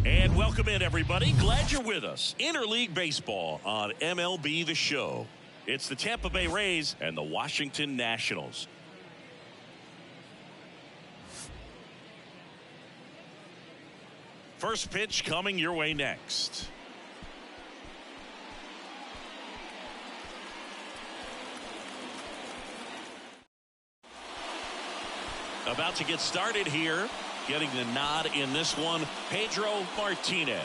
And welcome in, everybody. Glad you're with us. Interleague Baseball on MLB The Show. It's the Tampa Bay Rays and the Washington Nationals. First pitch coming your way next. About to get started here. Getting the nod in this one, Pedro Martinez.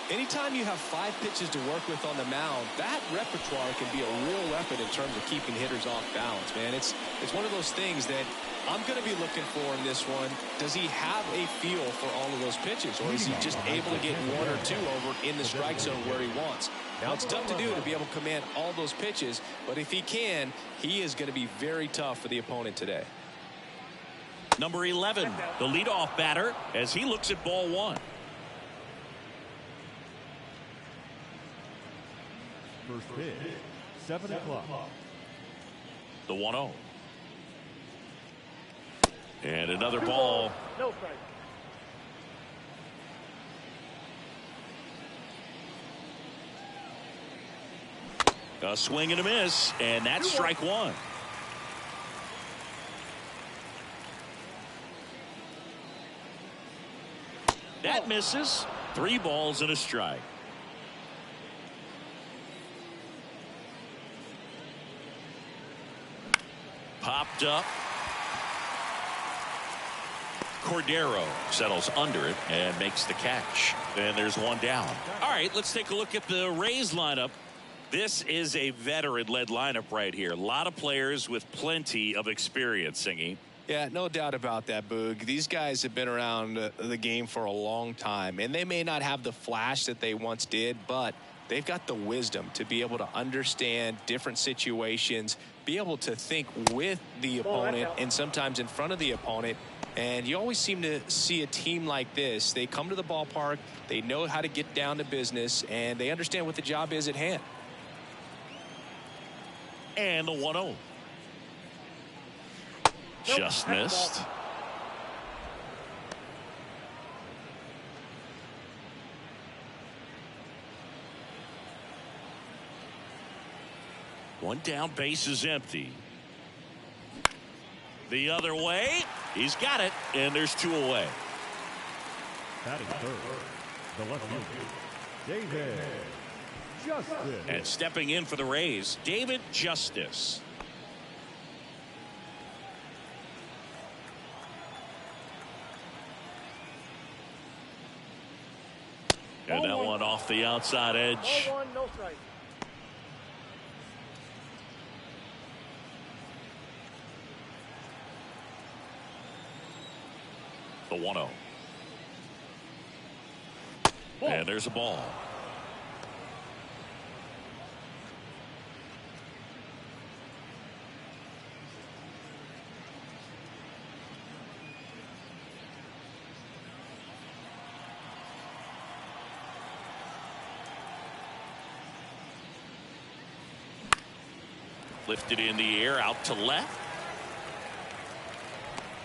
Anytime you have 5 pitches to work with on the mound, that repertoire can be a real weapon in terms of keeping hitters off balance, man. It's one of those things that I'm going to be looking for in this one. Does he have a feel for all of those pitches, or is he just able to get 1 or 2 over in the strike zone where he wants? Now, it's tough to do to be able to command all those pitches, but if he can, he is going to be very tough for the opponent today. Number 11, the leadoff batter, as he looks at ball 1. First pitch, 7 o'clock. The 1-0. And another ball. No strike. A swing and a miss, and that's strike 1. That misses. 3 balls and a strike. Popped up. Cordero settles under it and makes the catch. And there's 1 down. All right, let's take a look at the Rays lineup. This is a veteran-led lineup right here. A lot of players with plenty of experience, Singy. Yeah, no doubt about that, Boog. These guys have been around the game for a long time, and they may not have the flash that they once did, but they've got the wisdom to be able to understand different situations, be able to think with the opponent and sometimes in front of the opponent. And you always seem to see a team like this. They come to the ballpark, they know how to get down to business, and they understand what the job is at hand. And the 1-0. Just missed. One down, base is empty. The other way. He's got it, and there's 2 away. Batting third, the left fielder, David Justice. And stepping in for the Rays, David Justice. And that one off the outside edge. 0-1, no strike. The 1-0. And there's a ball. Lifted in the air out to left.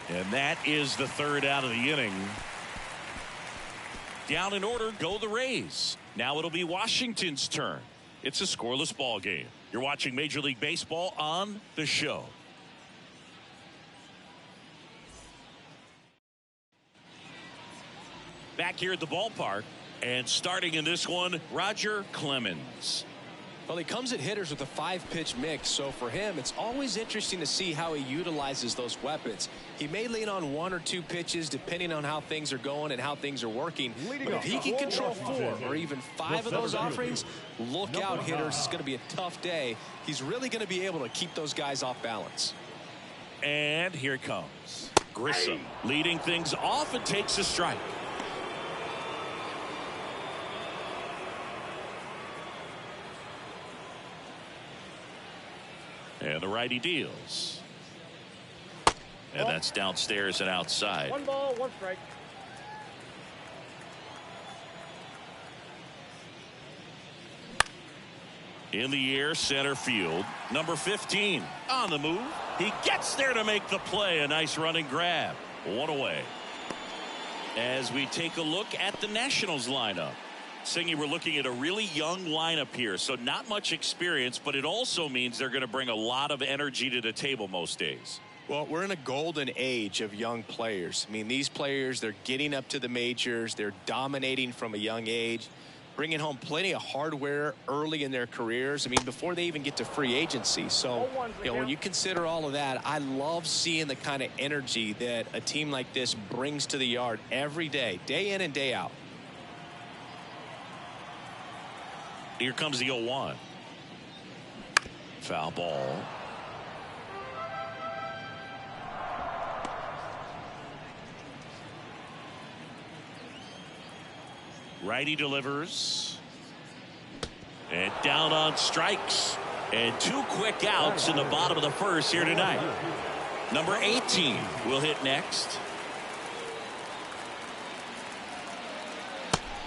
And that is the 3rd out of the inning. Down in order go the Rays. Now it'll be Washington's turn. It's a scoreless ball game. You're watching Major League Baseball on The Show. Back here at the ballpark, and starting in this one, Roger Clemens. Well, he comes at hitters with a 5-pitch mix, so for him, it's always interesting to see how he utilizes those weapons. He may lean on 1 or 2 pitches depending on how things are going and how things are working. But if he can control 4 or even 5 of those offerings, look out, hitters. It's going to be a tough day. He's really going to be able to keep those guys off balance. And here it comes. Grissom leading things off and takes a strike. And the righty deals. And that's downstairs and outside. 1 ball, 1 strike. In the air, center field. Number 15 on the move. He gets there to make the play. A nice running grab. 1 away. As we take a look at the Nationals lineup. Singy, we're looking at a really young lineup here, so not much experience, but it also means they're going to bring a lot of energy to the table most days. Well, we're in a golden age of young players. I mean, these players, they're getting up to the majors. They're dominating from a young age, bringing home plenty of hardware early in their careers. I mean, before they even get to free agency. So, when you consider all of that, I love seeing the kind of energy that a team like this brings to the yard every day in and day out. Here comes the 0-1. Foul ball. Righty delivers. And down on strikes. And 2 quick outs in the bottom of the first here tonight. Number 18 will hit next.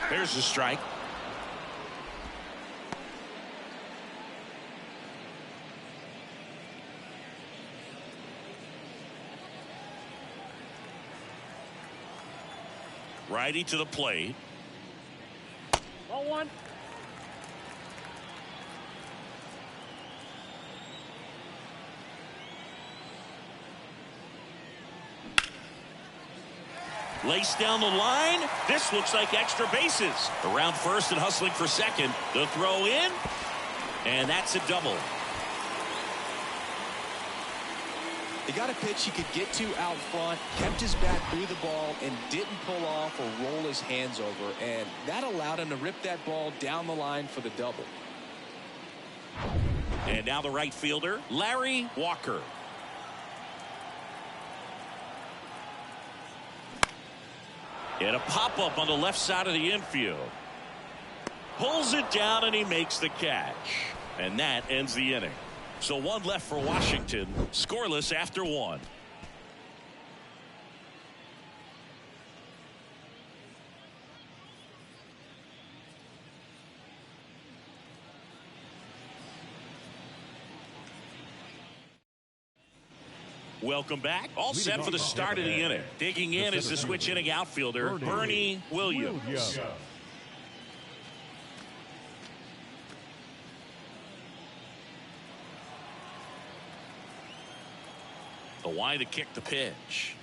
There's the strike. Righty to the plate. 0-1. Laced down the line. This looks like extra bases. Around first and hustling for second. The throw in. And that's a double. He got a pitch he could get to out front, kept his bat through the ball, and didn't pull off or roll his hands over. And that allowed him to rip that ball down the line for the double. And now the right fielder, Larry Walker. And a pop-up on the left side of the infield. Pulls it down and he makes the catch. And that ends the inning. So 1 left for Washington, scoreless after 1. Welcome back. All set for the start of the inning. Digging in is the switch inning outfielder, Bernie Williams. The wide to kick the pitch.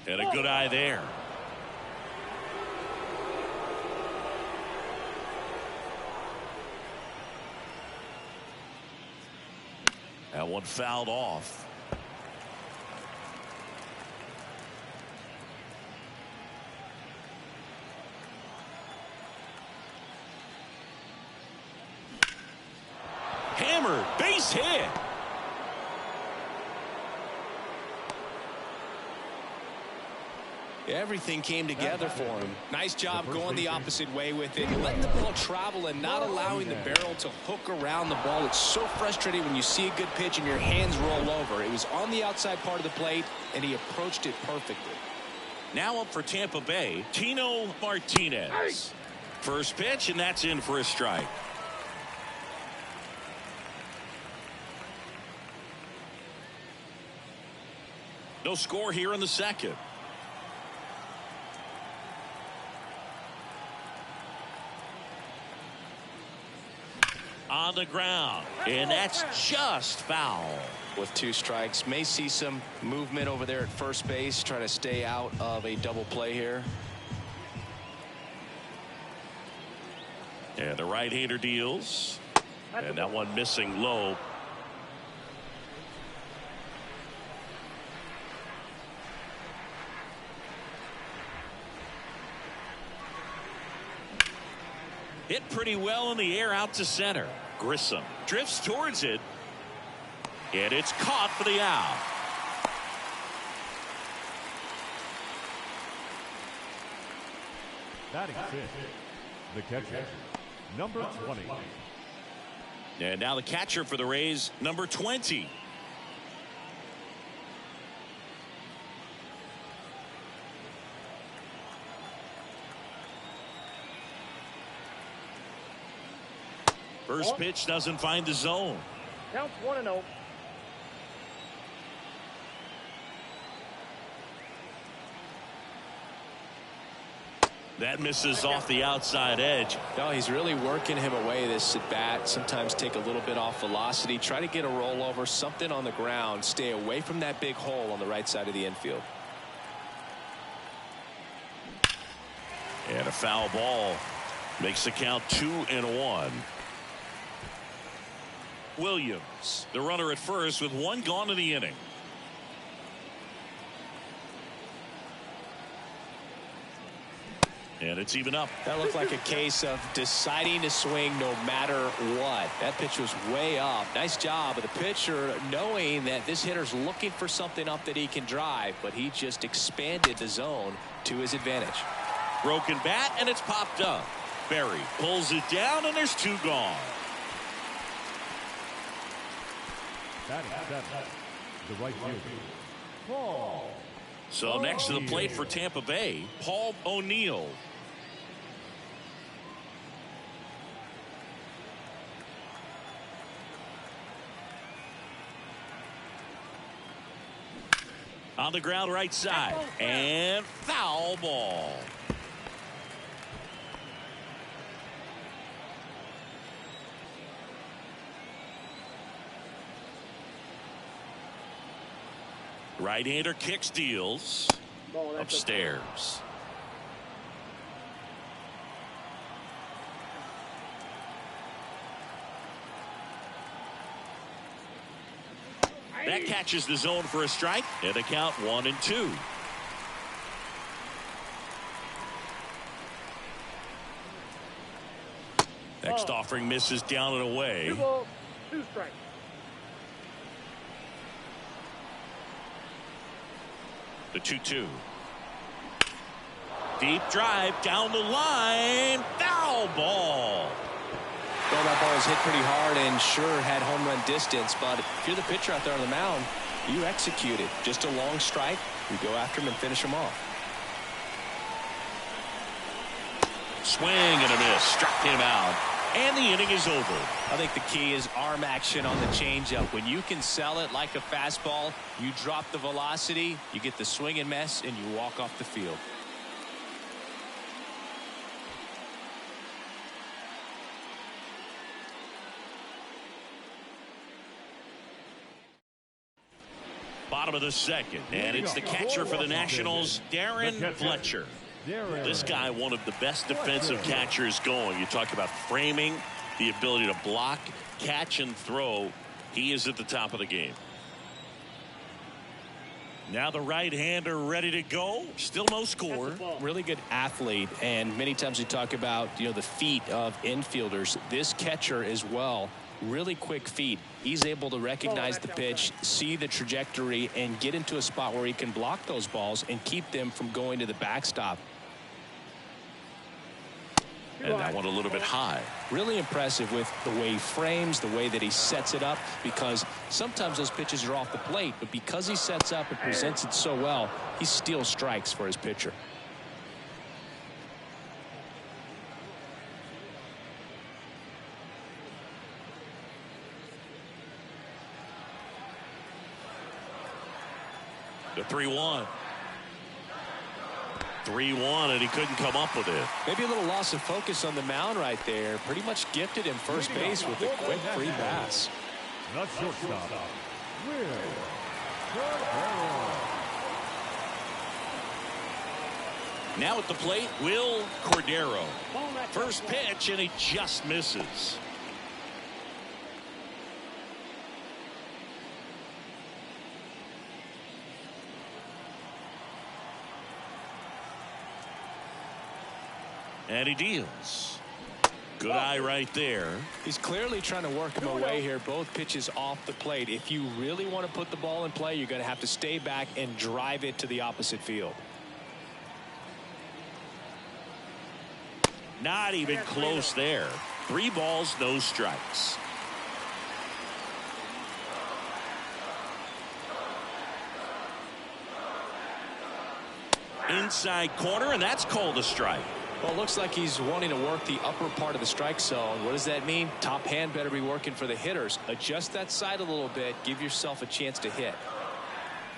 And a good eye there. That one fouled off. Hammered, base hit. Everything came together for him. Nice job going the opposite way with it, letting the ball travel and not allowing the barrel to hook around the ball. It's so frustrating when you see a good pitch and your hands roll over. It was on the outside part of the plate, and he approached it perfectly. Now up for Tampa Bay, Tino Martinez. First pitch, and that's in for a strike. No score here in the second. On the ground, and that's just foul. With 2 strikes, may see some movement over there at first base, trying to stay out of a double play here. And the right-hander deals, and that one missing low. Hit pretty well in the air out to center. Grissom drifts towards it, and it's caught for the out. Batting 6, the catcher, number 20. And now the catcher for the Rays, number 20. First pitch doesn't find the zone. Counts 1-0. That misses off the outside edge. No, he's really working him away this at bat. Sometimes take a little bit off velocity. Try to get a rollover, something on the ground. Stay away from that big hole on the right side of the infield. And a foul ball makes the count 2-1. Williams, the runner at first with one gone in the inning. And it's even up. That looked like a case of deciding to swing no matter what. That pitch was way up. Nice job of the pitcher knowing that this hitter's looking for something up that he can drive, but he just expanded the zone to his advantage. Broken bat, and it's popped up. Berry pulls it down, and there's two gone. Batting seventh, the right fielder, Paul. So next to the plate for Tampa Bay, Paul O'Neill. On the ground right side, and foul ball. Right-hander kicks, deals upstairs. That catches the zone for a strike, and a count 1-2. Next offering misses down and away. 2 balls, 2 strikes. The 2-2. Deep drive down the line. Foul ball. Well, that ball was hit pretty hard and sure had home run distance, but if you're the pitcher out there on the mound, you execute it. Just a long strike. You go after him and finish him off. Swing and a miss. Struck him out. And the inning is over. I think the key is arm action on the changeup. When you can sell it like a fastball, you drop the velocity, you get the swing and miss, and you walk off the field. Bottom of the second, and it's the catcher for the Nationals, Darren Fletcher. This guy, one of the best defensive catchers going. You talk about framing, the ability to block, catch, and throw. He is at the top of the game. Now the right-hander ready to go. Still no score. Really good athlete, and many times we talk about the feet of infielders. This catcher as well, really quick feet. He's able to recognize the pitch, see the trajectory, and get into a spot where he can block those balls and keep them from going to the backstop. And that one a little bit high. Really impressive with the way he frames, the way that he sets it up, because sometimes those pitches are off the plate, but because he sets up and presents it so well, he steals strikes for his pitcher. The 3-1. 3-1, and he couldn't come up with it. Maybe a little loss of focus on the mound right there. Pretty much gifted him first base with a quick free pass. The shortstop, Will Cordero. Now at the plate, Will Cordero. First pitch, and he just misses. And he deals. Good eye right there. He's clearly trying to work him away here. Both pitches off the plate. If you really want to put the ball in play, you're going to have to stay back and drive it to the opposite field. Not even close there. 3 balls, no strikes. Inside corner, and that's called a strike. Well, it looks like he's wanting to work the upper part of the strike zone. What does that mean? Top hand better be working for the hitters. Adjust that side a little bit. Give yourself a chance to hit.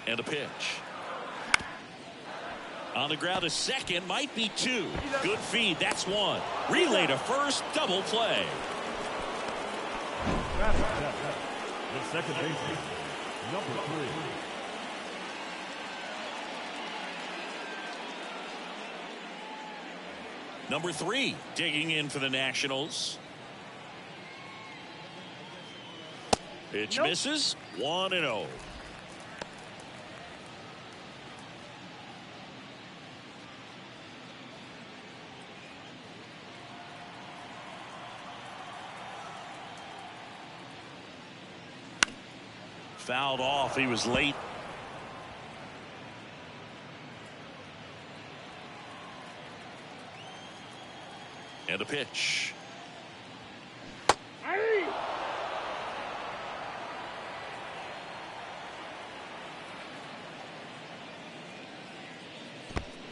And a pitch. On the ground, a second, might be two. Good feed, that's one. Relay to first, double play. The second baseman, number 3. Number 3 digging in for the Nationals. Pitch misses. 1-0. Fouled off. He was late. And a pitch.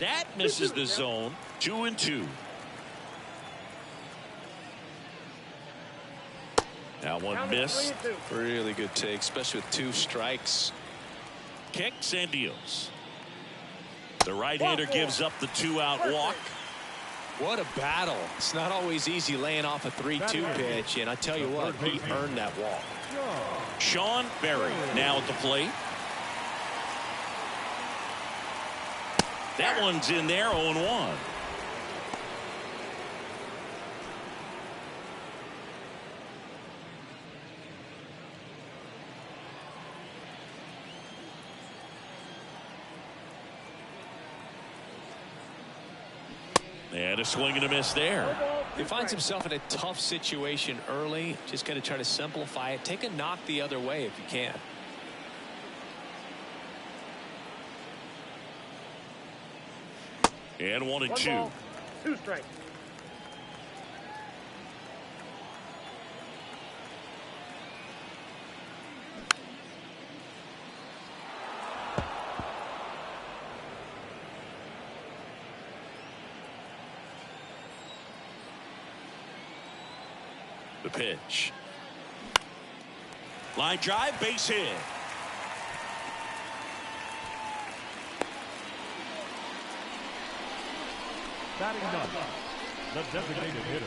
That misses the zone. 2-2. That one missed. Really good take, especially with 2 strikes. Kicks and deals. The right-hander gives up the 2-out walk. What a battle. It's not always easy laying off a 3-2 pitch, and I tell you what, he earned that walk. Sean Berry now at the plate. That one's in there. 0-1. And a swing and a miss there. He finds himself in a tough situation early. Just got to try to simplify it. Take a knock the other way if you can. And 1-2. 2 strikes. The pitch. Line drive, base hit. Batting up, the designated hitter,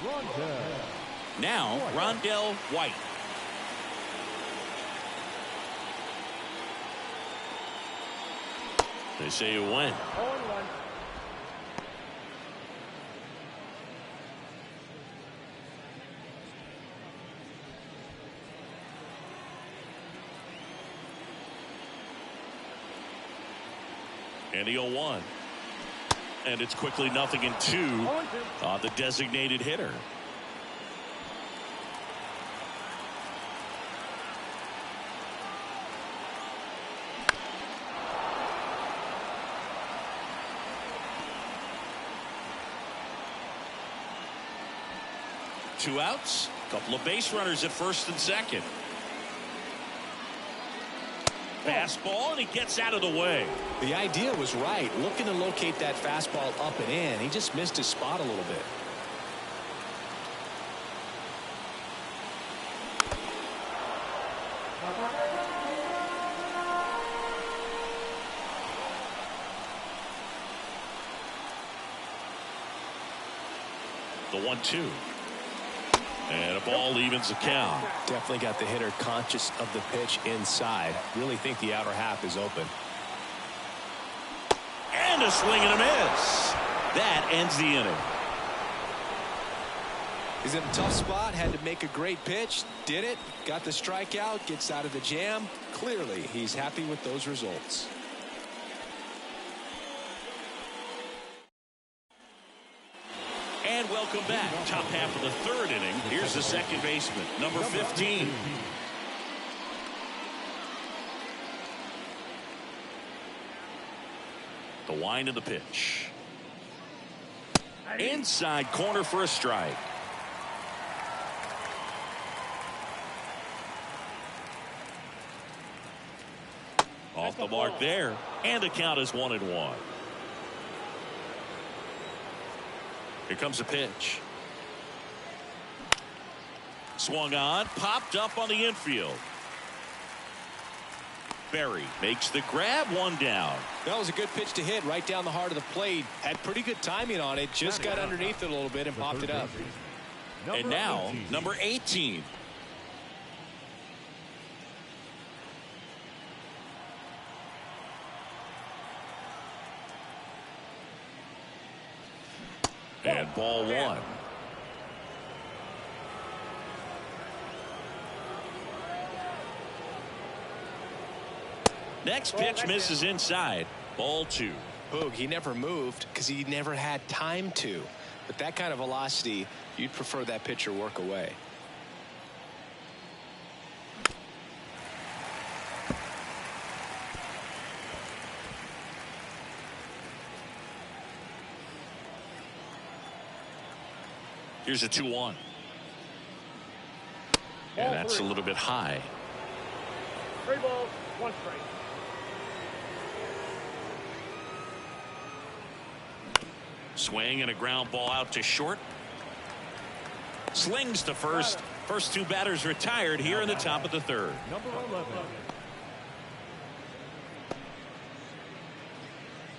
Rondell. Now, Rondell White. They say it went. 0-1. And the 0-1. And it's quickly 0-2 on the designated hitter. Two outs, couple of base runners at first and second. Fastball, and he gets out of the way. The idea was right. Looking to locate that fastball up and in. He just missed his spot a little bit. The 1-2. And a ball evens the count. Definitely got the hitter conscious of the pitch inside. Really think the outer half is open. And a swing and a miss. That ends the inning. He's in a tough spot. Had to make a great pitch. Did it. Got the strikeout. Gets out of the jam. Clearly, he's happy with those results. And welcome back. Top half of the third inning. Here's the second baseman, number 15. The wind of the pitch. Inside corner for a strike. Off the mark there. And the count is 1-1. Here comes the pitch. Swung on, popped up on the infield. Berry makes the grab, one down. That was a good pitch to hit right down the heart of the plate. Had pretty good timing on it. Just got underneath it a little bit and popped it up. And now, number 18. And ball one. Next pitch misses inside. Ball two. Boog, he never moved because he never had time to. But that kind of velocity, you'd prefer that pitcher work away. Here's a 2-1. And that's a little bit high. 3 balls, 1 strike. Swing and a ground ball out to short. Slings to first. First 2 batters retired here in the top of the 3rd. Number 11.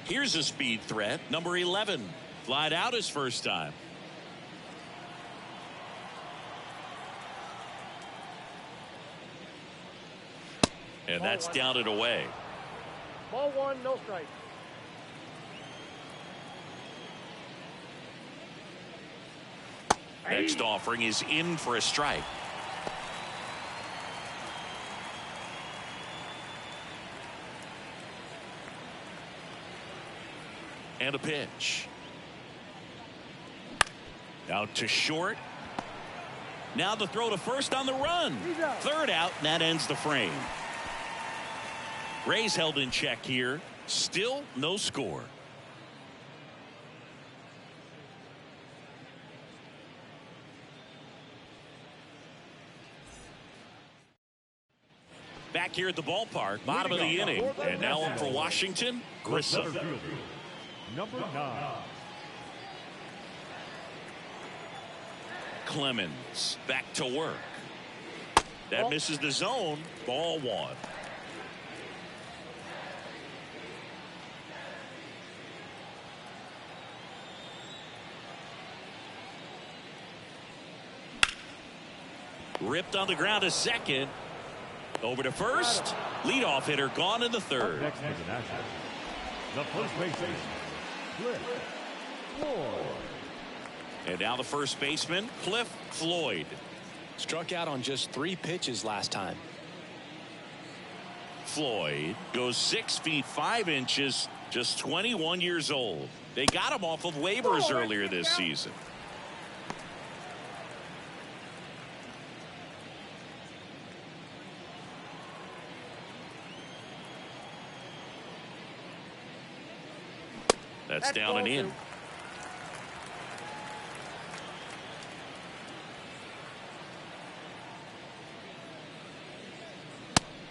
Here's a speed threat. Number 11. Flied out his first time. And that's down and away. Ball 1, no strike. Next offering is in for a strike. And a pitch. Out to short. Now the throw to first on the run. 3rd out, and that ends the frame. Rays held in check here. Still no score. Back here at the ballpark, bottom of the inning. And now up for Washington, Grissom. Number 9. Clemens back to work. That misses the zone. Ball 1. Ripped on the ground to second. Over to first. Leadoff hitter gone in the 3rd. Next is the Nationals. The first baseman, Cliff Floyd. And now the first baseman, Cliff Floyd. Struck out on just 3 pitches last time. Floyd goes 6 feet 5 inches, just 21 years old. They got him off of waivers earlier this season. That's down and in.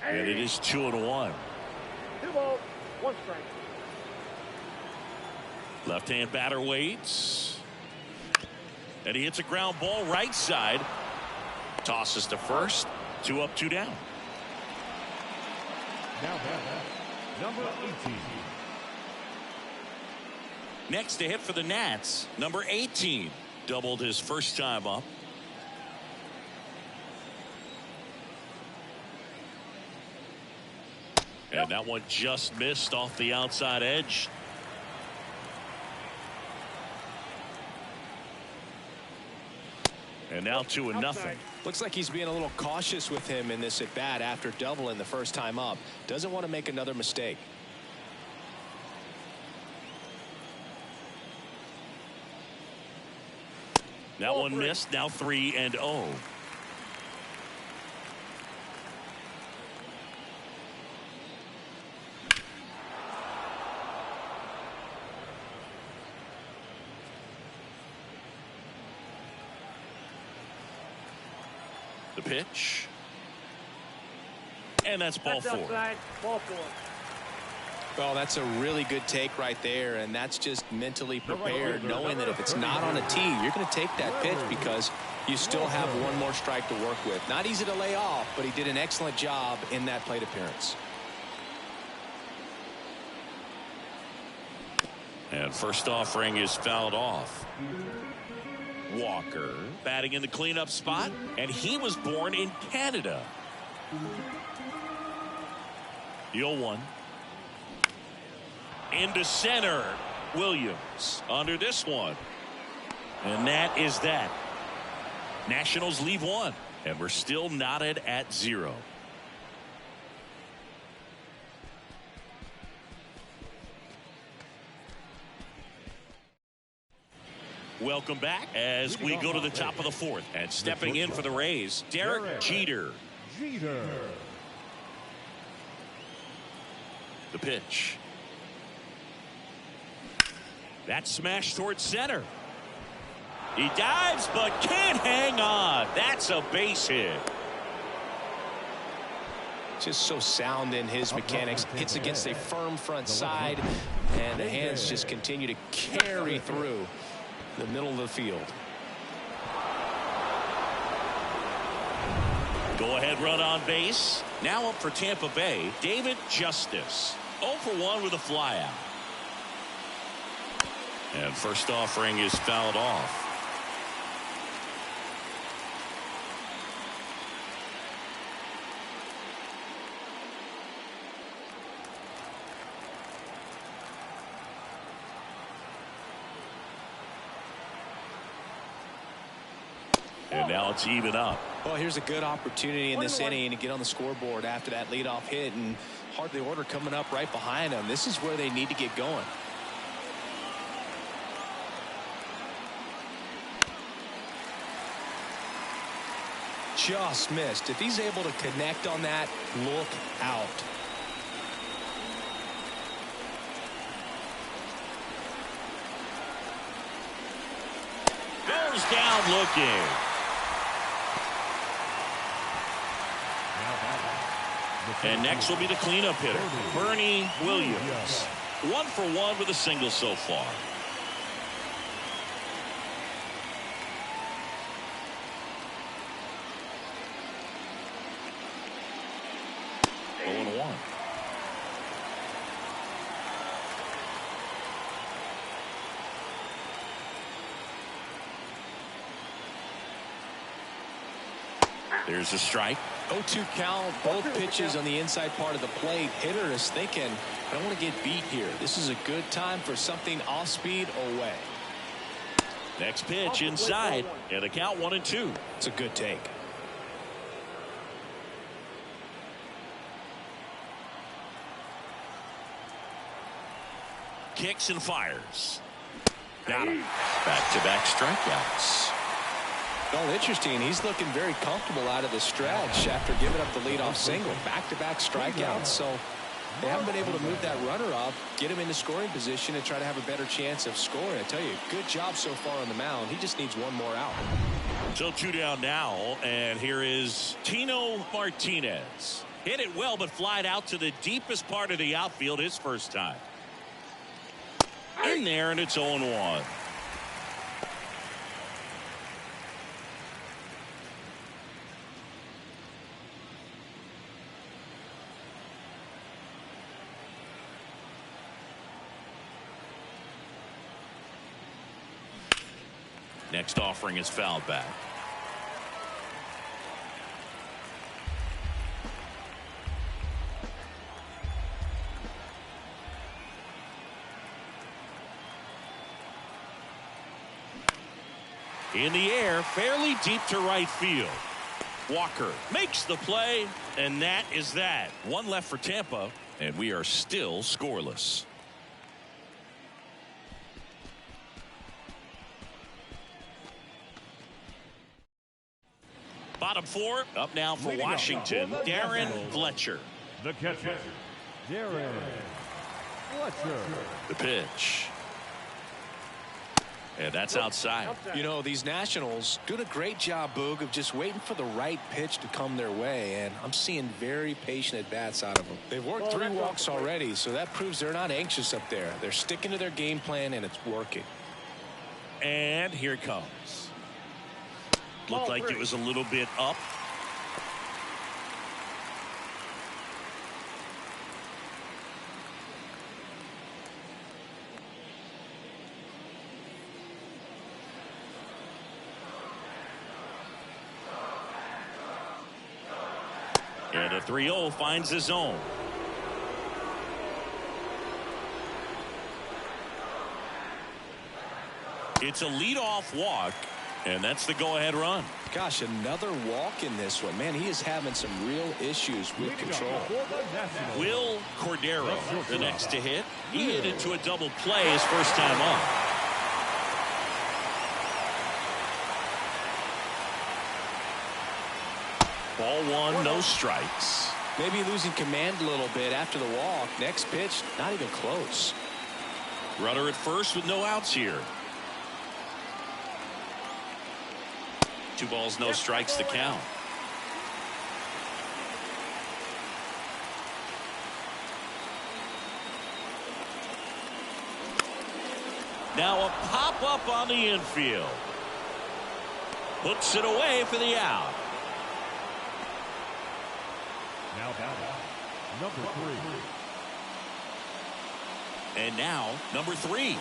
And it is 2-1. 2 balls, 1 strike. Left-hand batter waits. And he hits a ground ball right side. Tosses to first. 2 up, 2 down. Now number 18. Next to hit for the Nats, number 18. Doubled his first time up. And that one just missed off the outside edge. And now 2-0. Looks like he's being a little cautious with him in this at bat after doubling the first time up. Doesn't want to make another mistake. That one missed. Now 3-0. The pitch. And that's ball 4. Outside, ball 4. Well, that's a really good take right there, and that's just mentally prepared, knowing that if it's not on a tee, you're going to take that pitch because you still have one more strike to work with. Not easy to lay off, but he did an excellent job in that plate appearance. And first offering is fouled off. Walker batting in the cleanup spot, and he was born in Canada. The 0-1. Into center. Williams under this one. And that is that. Nationals leave one, and we're still knotted at 0. Welcome back as we go to the top of the 4th. And stepping in for the Rays, Derek Jeter. The pitch. That smash towards center. He dives but can't hang on. That's a base hit. Just so sound in his mechanics. Hits against a firm front side, and the hands just continue to carry through the middle of the field. Go ahead run on base. Now up for Tampa Bay, David Justice. 0 for 1 with a flyout. And first offering is fouled off. And now it's even up. Well, here's a good opportunity in this inning to get on the scoreboard after that leadoff hit, and hardly order coming up right behind them. This is where they need to get going. Just missed. If he's able to connect on that, look out. Goes down looking. And next will be the cleanup hitter, Bernie Williams. 1 for 1 with a single so far. There's a strike. 0-2 count. Both pitches on the inside part of the plate. Hitter is thinking, I don't want to get beat here. This is a good time for something off speed away. Next pitch inside, and the count 1-2. It's a good take. Kicks and fires. Got him. Back-to-back strikeouts. Well, interesting. He's looking very comfortable out of the stretch after giving up the leadoff single. Back-to-back strikeouts, so they haven't been able to move that runner up, get him into scoring position, and try to have a better chance of scoring. I tell you, good job so far on the mound. He just needs one more out. So 2 down now, and here is Tino Martinez. Hit it well, but flied out to the deepest part of the outfield his first time. In there, and it's 0-1. Next offering is fouled back. In the air, fairly deep to right field. Walker makes the play, and that is that. One left for Tampa, and we are still scoreless. Bottom 4 up now for Washington. Darren Fletcher. The catcher, Darren Fletcher. The pitch. And that's outside. You know, these Nationals doing a great job, Boog, of just waiting for the right pitch to come their way, and I'm seeing very patient at-bats out of them. They've worked 3 walks already, so that proves they're not anxious up there. They're sticking to their game plan, and it's working. And here it comes. Looked like it was a little bit up. And a 3-0 finds his zone. It's a leadoff walk, and that's the go-ahead run. Gosh, another walk in this one. Man, he is having some real issues with control. Will Cordero, the next to hit. He hit into a double play his first time up. Ball one, no strikes. Maybe losing command a little bit after the walk. Next pitch, not even close. Runner at first with no outs here. 2 balls, no strikes to count. Now a pop-up on the infield. Puts it away for the out. Now batting, number 3. And now, number 3.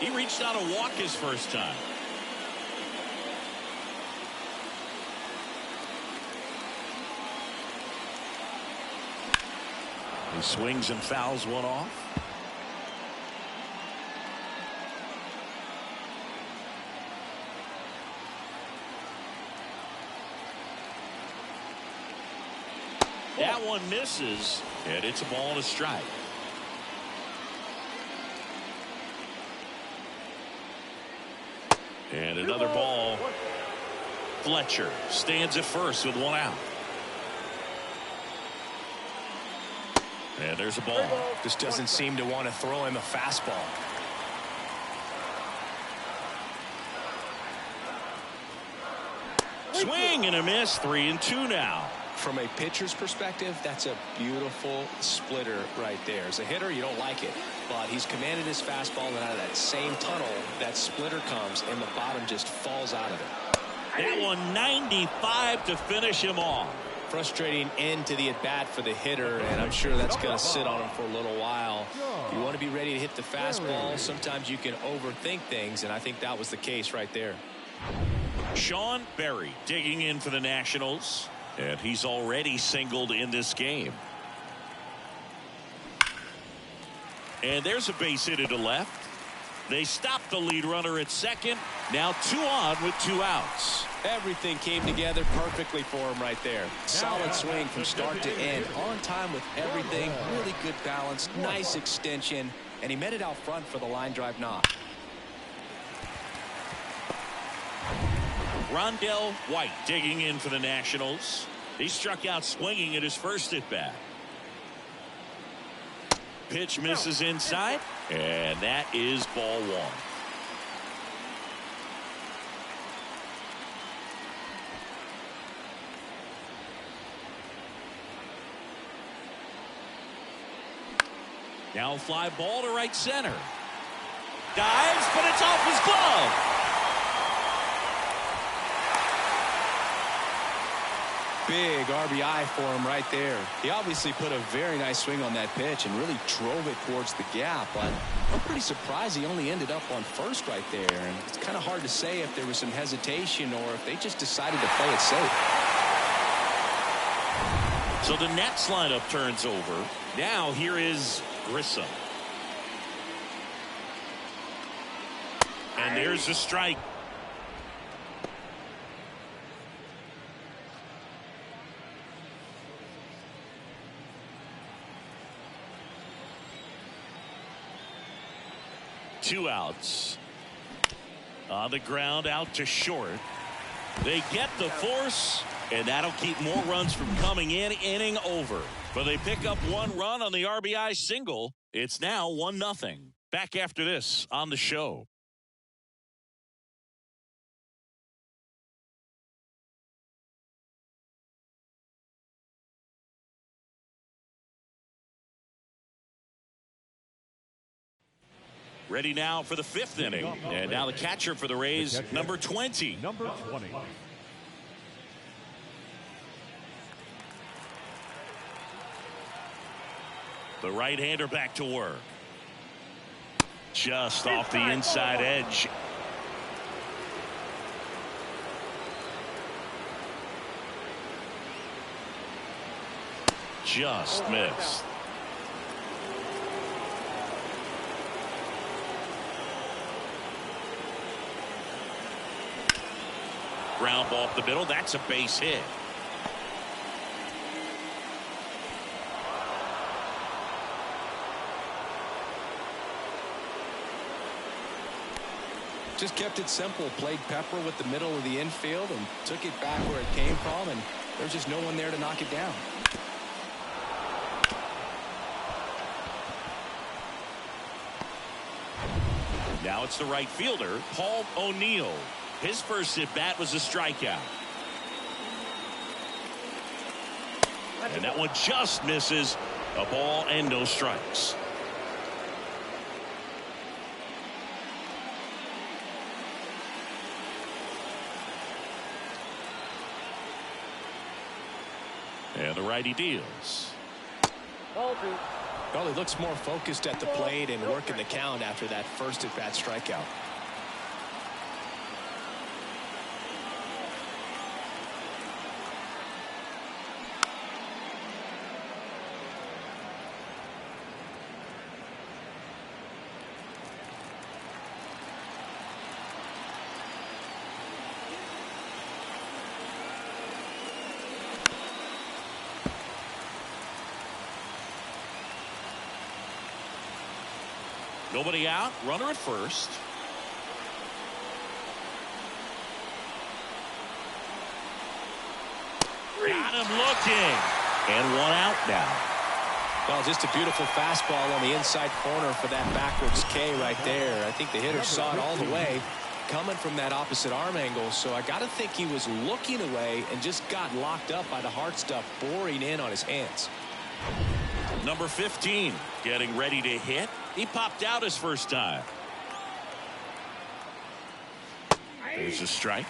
He reached out a walk his first time. He swings and fouls one off. That one misses, and it's a ball and a strike. And another ball. Fletcher stands at first with 1 out. And there's a ball. Just doesn't seem to want to throw him a fastball. Swing and a miss. 3-2 now. From a pitcher's perspective, that's a beautiful splitter right there. As a hitter, you don't like it, but he's commanded his fastball, and out of that same tunnel, that splitter comes, and the bottom just falls out of it. That one 95 to finish him off. Frustrating end to the at-bat for the hitter, and I'm sure that's going to sit on him for a little while. You want to be ready to hit the fastball. Sometimes you can overthink things, and I think that was the case right there. Sean Berry digging in for the Nationals, and he's already singled in this game. And there's a base hit to left. They stop the lead runner at second. Now 2 on with 2 outs. Everything came together perfectly for him right there. Solid swing from start to end. On time with everything. Really good balance. Nice extension. And he met it out front for the line drive knock. Rondell White digging in for the Nationals. He struck out swinging at his first at bat. Pitch misses inside, and that is ball 1. Now fly ball to right center. Dives, but it's off his glove. Big RBI for him right there. He obviously put a very nice swing on that pitch and really drove it towards the gap, but I'm pretty surprised he only ended up on first right there. And it's kind of hard to say if there was some hesitation or if they just decided to play it safe. So the Nets lineup turns over. Now here is Grissom. And there's a strike. Two outs. On the ground, out to short. They get the force, and that'll keep more runs from coming in. Inning over. But they pick up 1 run on the RBI single. It's now 1-0. Back after this on the show. Ready now for the 5th inning. And now the catcher for the Rays, number 20. Number 20. The right-hander back to work. Just off the inside edge. just missed. Ground ball up the middle. That's a base hit. Just kept it simple. Played pepper with the middle of the infield and took it back where it came from, and there's just no one there to knock it down. Now it's the right fielder, Paul O'Neill. His first at bat was a strikeout. And that one just misses. A ball and no strikes. And the righty deals. Ball two. Well, he looks more focused at the plate and working the count after that first at bat strikeout. Nobody out. Runner at first. Got him looking. And one out now. Well, just a beautiful fastball on the inside corner for that backwards K right there. I think the hitter saw it all the way coming from that opposite arm angle. So I got to think he was looking away and just got locked up by the hard stuff boring in on his hands. Number 15 getting ready to hit. He popped out his first time. There's a strike.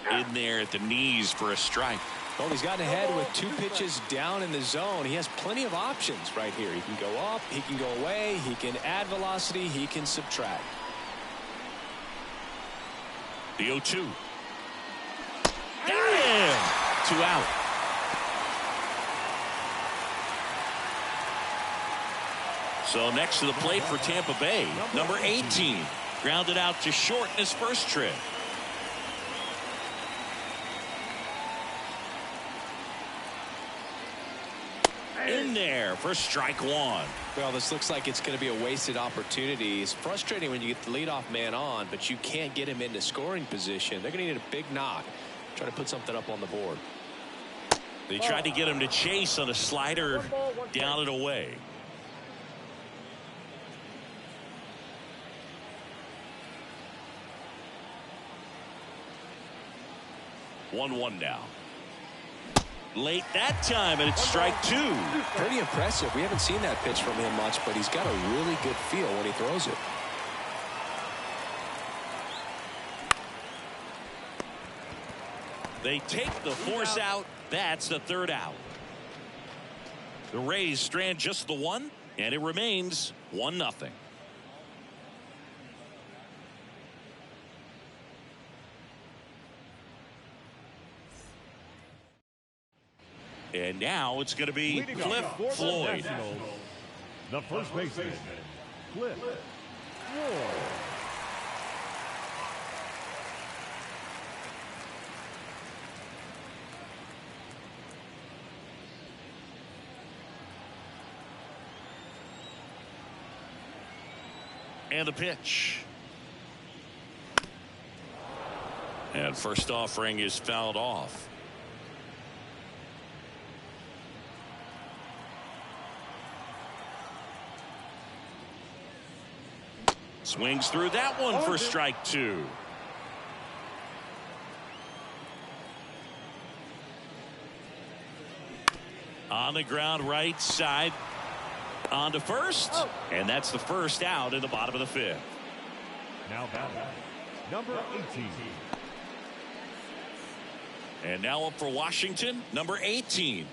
In there at the knees for a strike. Well, he's gotten ahead with 2 pitches down in the zone. He has plenty of options right here. He can go up, he can go away, he can add velocity, he can subtract. The 0-2. Got him. 2 out. So next to the plate for Tampa Bay, number 18. Grounded out to short in his first trip. In there for strike one. Well, this looks like it's going to be a wasted opportunity. It's frustrating when you get the leadoff man on, but you can't get him into scoring position. They're going to need a big knock. Try to put something up on the board. They tried to get him to chase on a slider down and away. One now. Late that time, and it's strike 2. Pretty impressive. We haven't seen that pitch from him much, but he's got a really good feel when he throws it. They take the force out. That's the 3rd out. The Rays strand just the 1, and it remains 1-0. And now it's going to be Cliff Floyd. The first baseman, Cliff Floyd. And the pitch. And first offering is fouled off. Swings through that one for strike 2. On the ground right side. On to first. And that's the first out in the bottom of the 5th. Now batting, number 18. And now up for Washington, number 18.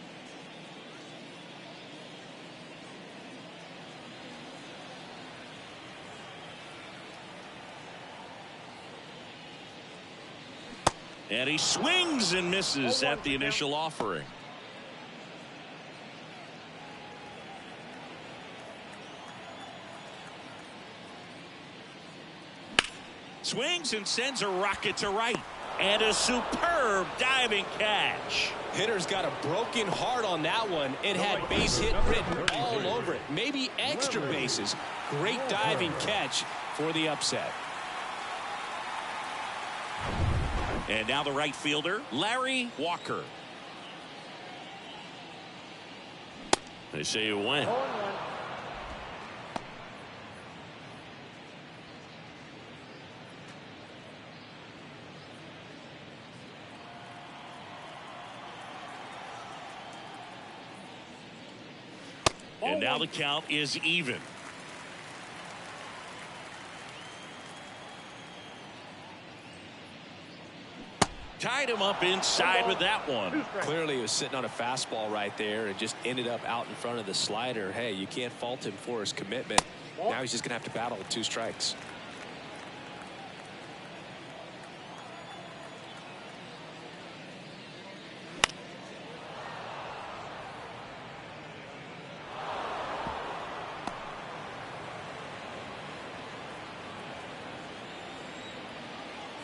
And he swings and misses at the initial offering. Swings and sends a rocket to right. And a superb diving catch. Hitter's got a broken heart on that one. It had base hit written all over it. Maybe extra bases. Great diving catch for the upset. And now the right fielder, Larry Walker. They say you win. And now the count is even. Tied him up inside with that one. Clearly he was sitting on a fastball right there and just ended up out in front of the slider. Hey, you can't fault him for his commitment. Now he's just going to have to battle with 2 strikes.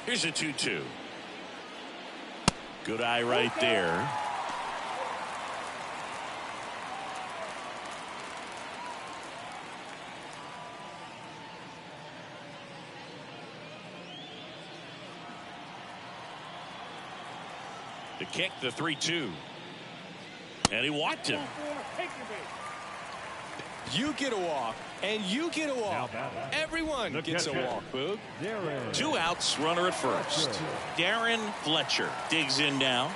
Here's a 2-2. Good eye right there. To kick the 3-2. And he walked him. You get a walk, and you get a walk. Everyone gets a walk, Boog. 2 outs, runner at first. Darren Fletcher digs in now.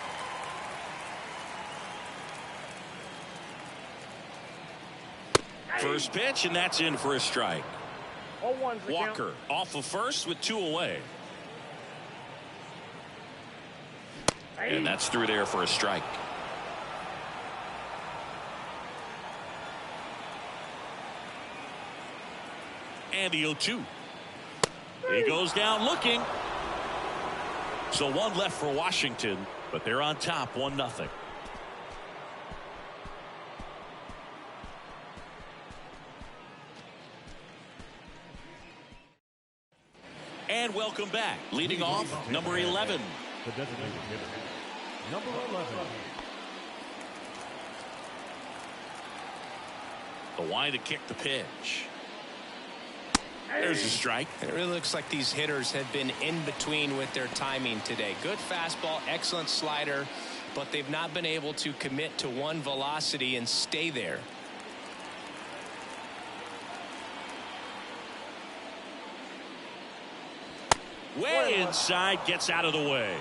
First pitch, and that's in for a strike. Walker off of first with 2 away. And that's through there for a strike. And the 0-2. He goes down looking. So 1 left for Washington, but they're on top 1-0. And welcome back. Leading off, number 11. The designated hitter, number 11. The wide to kick the pitch. There's a strike. It really looks like these hitters have been in between with their timing today. Good fastball, excellent slider, but they've not been able to commit to one velocity and stay there. Way inside, gets out of the way.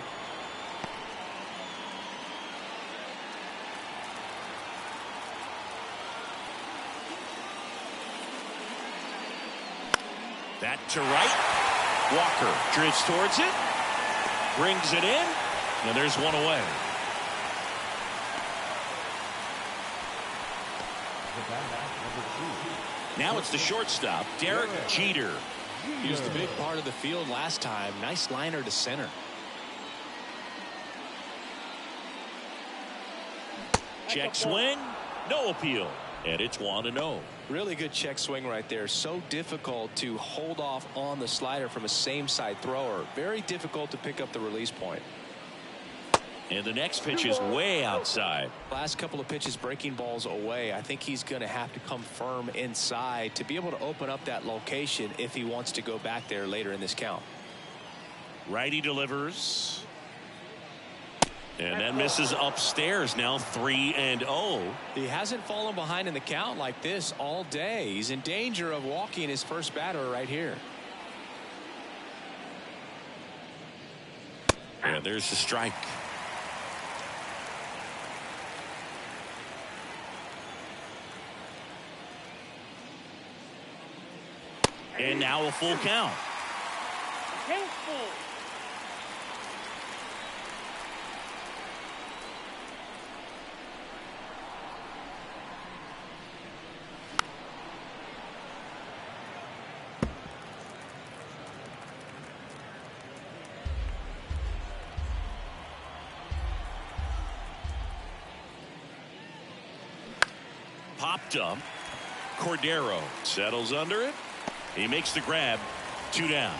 That to right. Walker drifts towards it. Brings it in. And there's 1 away. Now it's the shortstop, Derek Jeter. He was the big part of the field last time. Nice liner to center. Check swing. No appeal. And it's 1-0. Really good check swing right there. So difficult to hold off on the slider from a same side thrower. Very difficult to pick up the release point. And the next pitch is way outside. Last couple of pitches breaking balls away. I think he's going to have to come firm inside to be able to open up that location if he wants to go back there later in this count. Righty delivers. And that misses upstairs. Now 3-0. He hasn't fallen behind in the count like this all day. He's in danger of walking his first batter right here. And there's the strike. And now a full count. popped up. Cordero settles under it. He makes the grab. 2 down.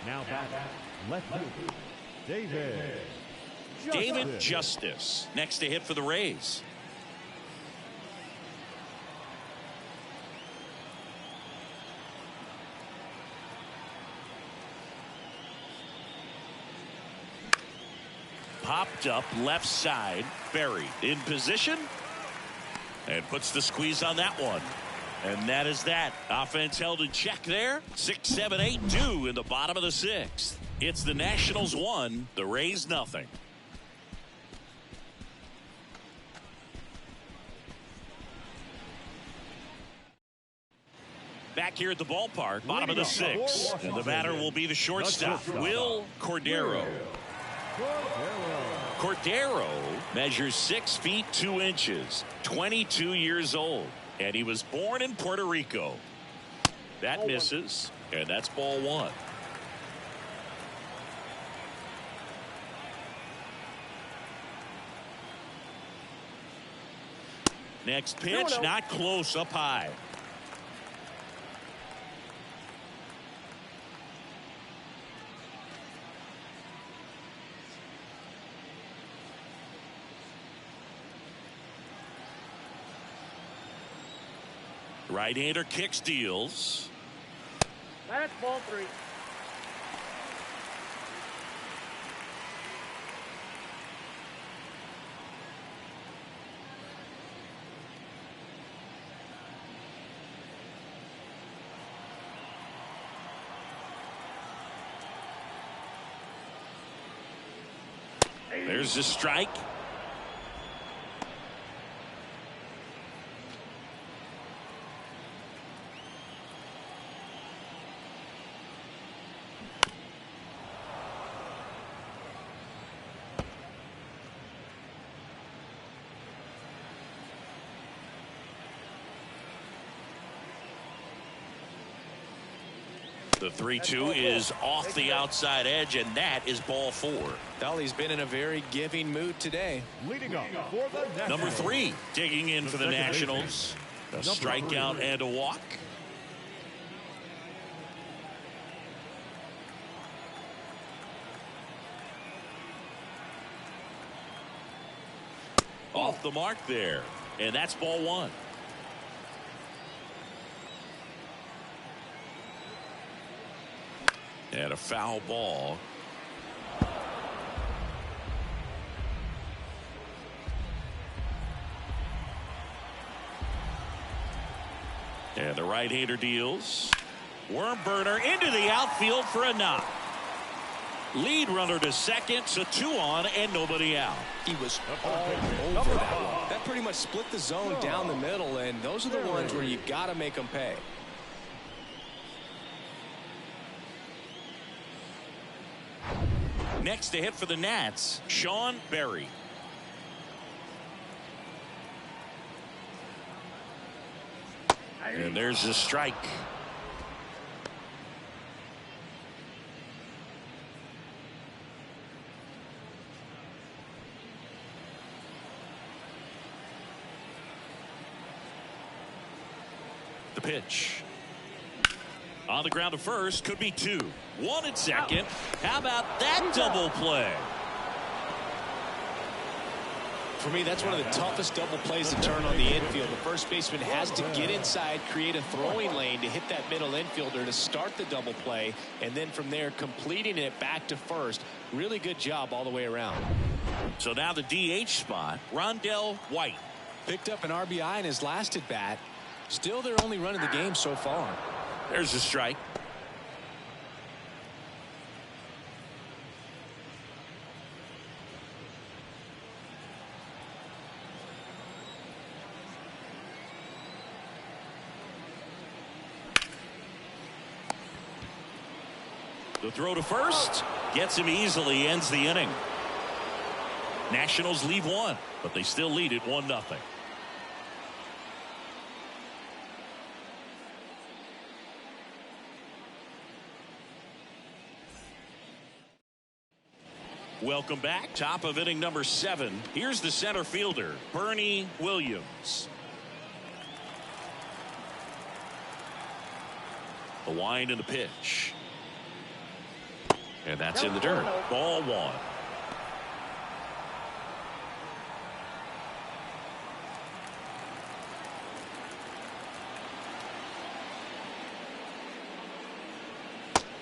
Now back, left field, David Justice next to hit for the Rays. Popped up left side. Berry in position and puts the squeeze on that one. And that is that. Offense held in check there. 6, 7, 8 due in the bottom of the 6th. It's the Nationals 1, the Rays nothing. Back here at the ballpark, bottom of the 6th. And the batter will be the shortstop, Will Cordero. Cordero measures 6 feet 2 inches, 22 years old, and he was born in Puerto Rico. That misses, and that's ball 1. Next pitch, not close, up high. Right-hander kicks, deals. That's ball 3. There's a strike. The 3-2 is off the outside edge, and that is ball 4. Dolly's been in a very giving mood today. leading up for the Nationals. Number 3 digging in for the Nationals. A strikeout and a walk. Off the mark there, and that's ball 1. And a foul ball. And the right-hander deals. Worm burner into the outfield for a knock. Lead runner to second, so 2 on and nobody out. He was all over that one. That pretty much split the zone down the middle, and those are the ones where you got to make them pay. Next to hit for the Nats, Sean Berry. And there's a strike. The pitch. On the ground to first, could be 2. 1 at second. How about that double play? For me, that's one of the toughest double plays to turn on the infield. The first baseman has to get inside, create a throwing lane to hit that middle infielder to start the double play, and then from there completing it back to first. Really good job all the way around. So now the DH spot, Rondell White. Picked up an RBI in his last at bat. Still their only run of the game so far. There's a strike. The throw to first gets him easily, ends the inning. Nationals leave 1, but they still lead it 1-0. Welcome back. Top of inning number 7. Here's the center fielder, Bernie Williams. The wind and the pitch. And that's in the dirt. Ball 1.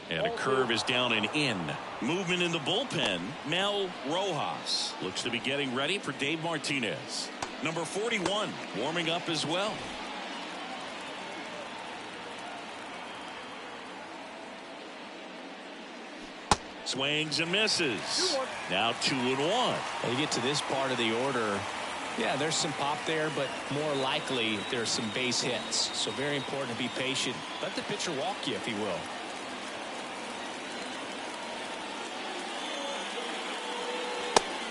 And a curve is down and in. Movement in the bullpen. Mel Rojas looks to be getting ready for Dave Martinez. Number 41 warming up as well. Swings and misses. Now 2-1. When you get to this part of the order, yeah, there's some pop there, but more likely there's some base hits. So very important to be patient. Let the pitcher walk you, if he will.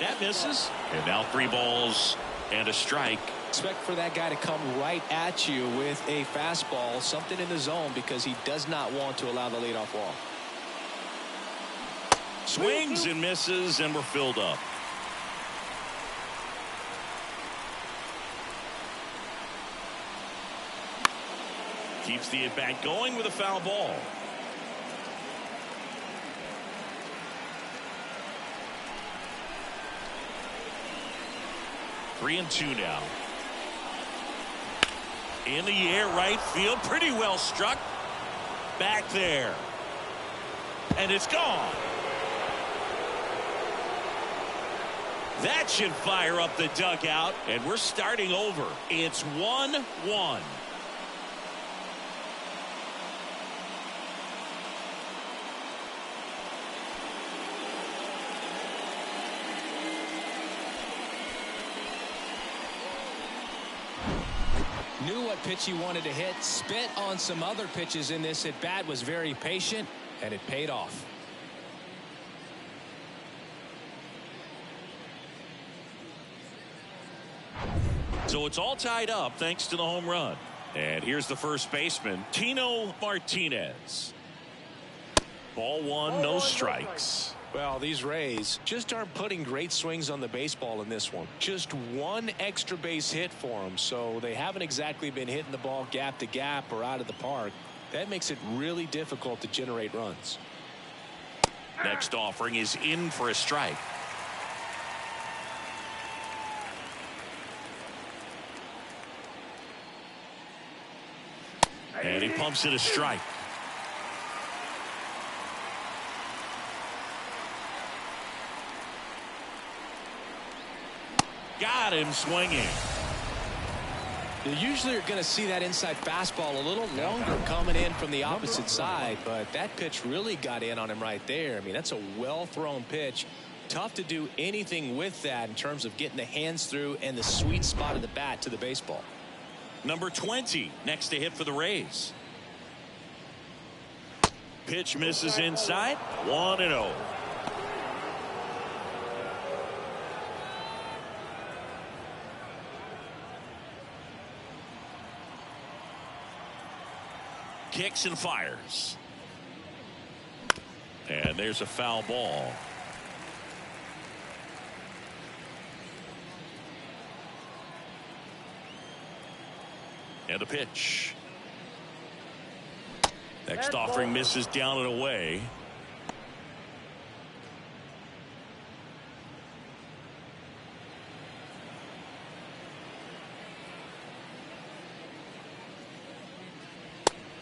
That misses. And now 3 balls and a strike. Expect for that guy to come right at you with a fastball, something in the zone, because he does not want to allow the leadoff walk. Swings and misses, and we're filled up. Keeps the at-bat going with a foul ball. Three and 2 now. In the air, right field, pretty well struck. Back there. And it's gone. That should fire up the dugout, and we're starting over. It's 1-1. Knew what pitch he wanted to hit, spit on some other pitches in this at bat, was very patient, and it paid off. So it's all tied up thanks to the home run. And here's the first baseman, Tino Martinez. Ball 1, no strikes. Well, these Rays just aren't putting great swings on the baseball in this one. Just one extra base hit for them, so they haven't exactly been hitting the ball gap to gap or out of the park. That makes it really difficult to generate runs. Next offering is in for a strike. And he pumps it a strike. Got him swinging. You usually are going to see that inside fastball a little longer coming in from the opposite side, but that pitch really got in on him right there. I mean, that's a well-thrown pitch. Tough to do anything with that in terms of getting the hands through and the sweet spot of the bat to the baseball. Number 20 next to hit for the Rays. Pitch misses inside. 1-0. Kicks and fires. And there's a foul ball. And a pitch. Next offering misses down and away.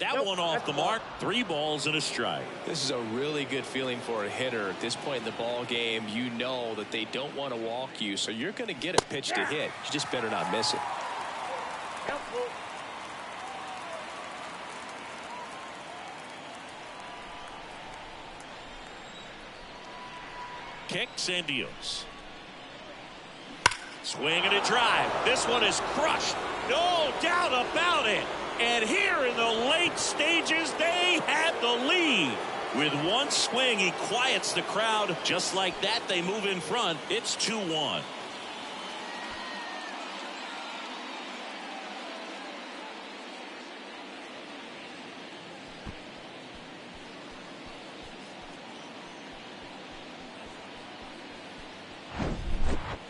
That one off the mark. 3 balls and a strike. This is a really good feeling for a hitter at this point in the ball game. You know that they don't want to walk you, so you're going to get a pitch to hit. You just better not miss it. Kicks and deals. Swing and a drive. This one is crushed. No doubt about it. And here in the late stages, they have the lead. With one swing, he quiets the crowd. Just like that, they move in front. It's 2-1.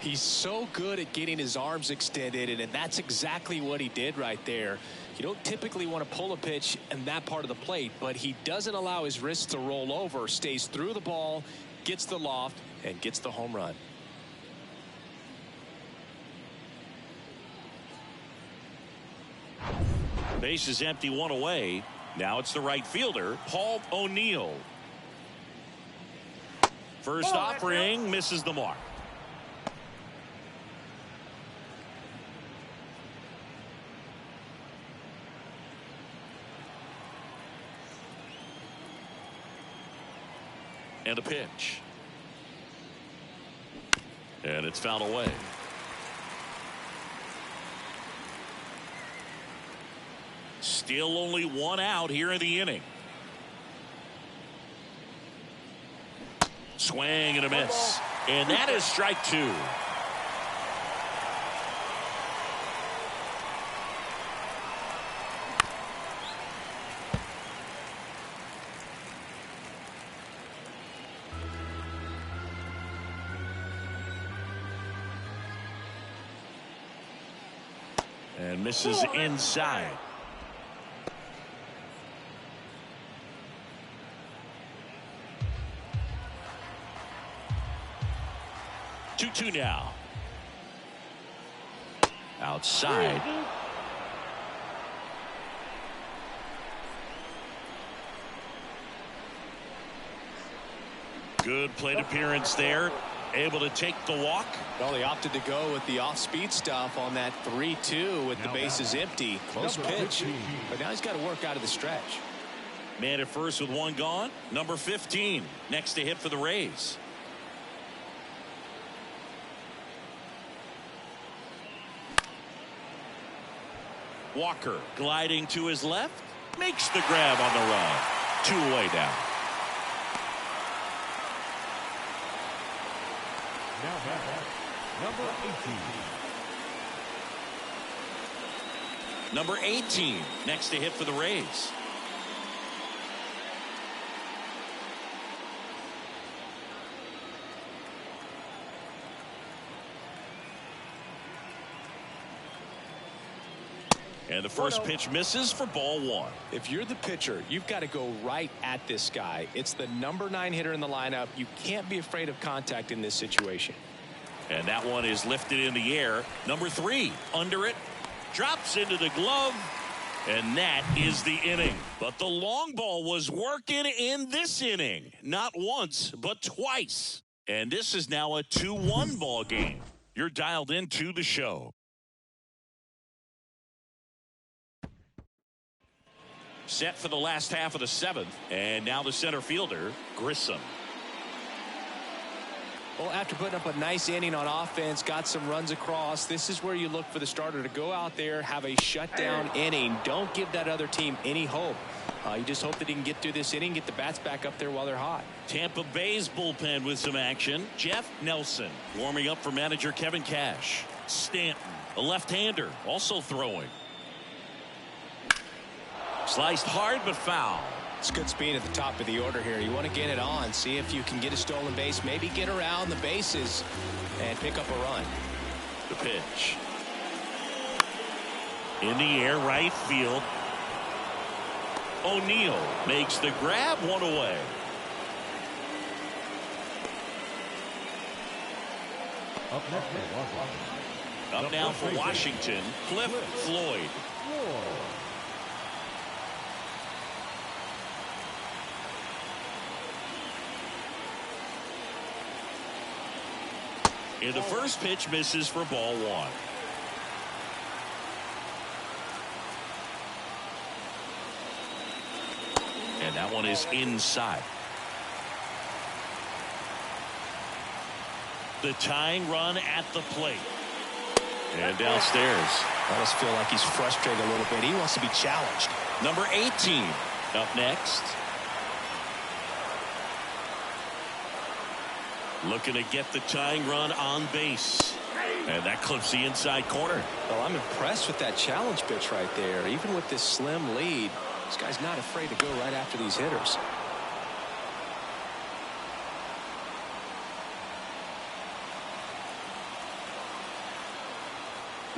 He's so good at getting his arms extended, and that's exactly what he did right there. You don't typically want to pull a pitch in that part of the plate, but he doesn't allow his wrists to roll over, stays through the ball, gets the loft, and gets the home run. Base is empty, one away. Now it's the right fielder, Paul O'Neill. First offering misses the mark. And a pitch. And it's fouled away. Still only one out here in the inning. Swing and a miss. And that is strike two. And misses inside. Two now. Outside. Good plate appearance there. Able to take the walk. Well, he opted to go with the off-speed stuff on that 3-2 with the bases empty. Close pitch, but now he's got to work out of the stretch. Man at first with one gone. Number 15 next to hit for the Rays. Walker gliding to his left, makes the grab on the run. 2 away now. Now back, number 18. Number 18 next to hit for the Rays. And the first pitch misses for ball one. If you're the pitcher, you've got to go right at this guy. It's the number 9 hitter in the lineup. You can't be afraid of contact in this situation. And that one is lifted in the air. Number 3 under it, drops into the glove, and that is the inning. But the long ball was working in this inning, not once but twice. And this is now a 2-1 ball game. You're dialed into the show. Set for the last half of the 7th, and now the center fielder, Grissom. Well, after putting up a nice inning on offense, got some runs across, this is where you look for the starter to go out there, have a shutdown inning. Don't give that other team any hope. You just hope that he can get through this inning, get the bats back up there while they're hot. Tampa Bay's bullpen with some action. Jeff Nelson warming up for manager Kevin Cash. Stanton, a left-hander, also throwing. Sliced hard but foul. It's good speed at the top of the order here. You want to get it on, see if you can get a stolen base, maybe get around the bases and pick up a run. The pitch. In the air, right field. O'Neill makes the grab, 1 away. Up next for Washington. Up now for Washington, Cliff Floyd. And the first pitch misses for ball 1. And that one is inside. The tying run at the plate. And downstairs. I just feel like he's frustrated a little bit. He wants to be challenged. Number 18 up next. Looking to get the tying run on base. And that clips the inside corner. Well, I'm impressed with that challenge pitch right there. Even with this slim lead, this guy's not afraid to go right after these hitters.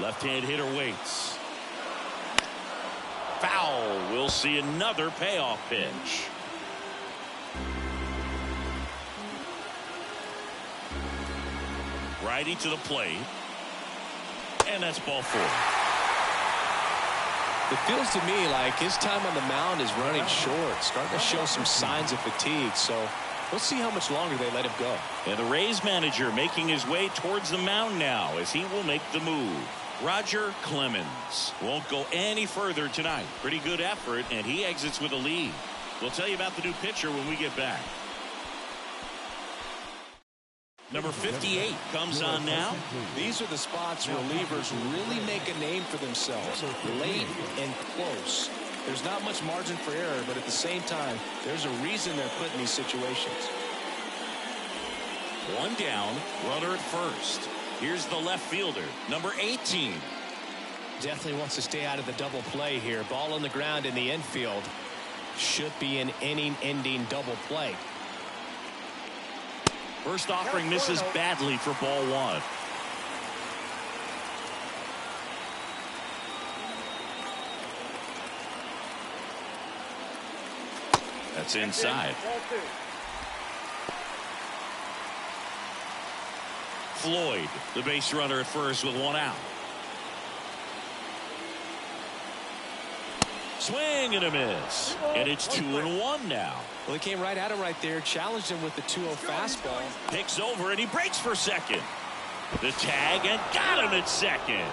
Left-hand hitter waits. Foul. We'll see another payoff pitch. Righty to the plate. And that's ball 4. It feels to me like his time on the mound is running short, starting to show some signs of fatigue. So we'll see how much longer they let him go. And the Rays manager making his way towards the mound now as he will make the move. Roger Clemens won't go any further tonight. Pretty good effort, and he exits with a lead. We'll tell you about the new pitcher when we get back. Number 58 comes on now. These are the spots relievers really make a name for themselves. Late and close. There's not much margin for error, but at the same time, there's a reason they're put in these situations. One down, runner at first. Here's the left fielder, number 18. Definitely wants to stay out of the double play here. Ball on the ground in the infield. Should be an inning-ending double play. First offering misses badly for ball 1. That's inside. Floyd, the base runner at first with 1 out. Swing and a miss. And it's 2-1 now. Well, he came right at him right there, challenged him with the 2-0 fastball. Picks over and he breaks for second. The tag and got him at second.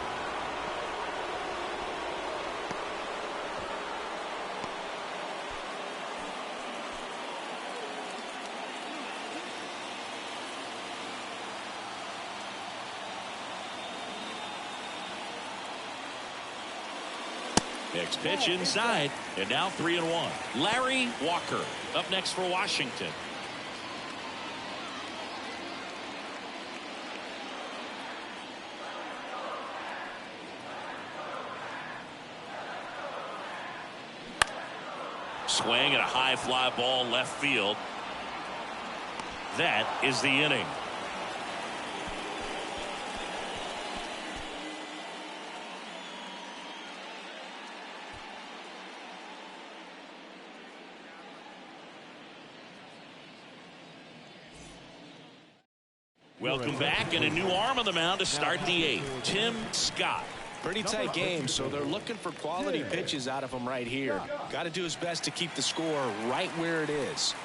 Next pitch inside, and now 3-1. Larry Walker up next for Washington. Swing and a high fly ball left field. That is the inning. Welcome back, and a new arm on the mound to start the 8th. Tim Scott. Pretty tight game, so they're looking for quality pitches out of him right here. Got to do his best to keep the score right where it is.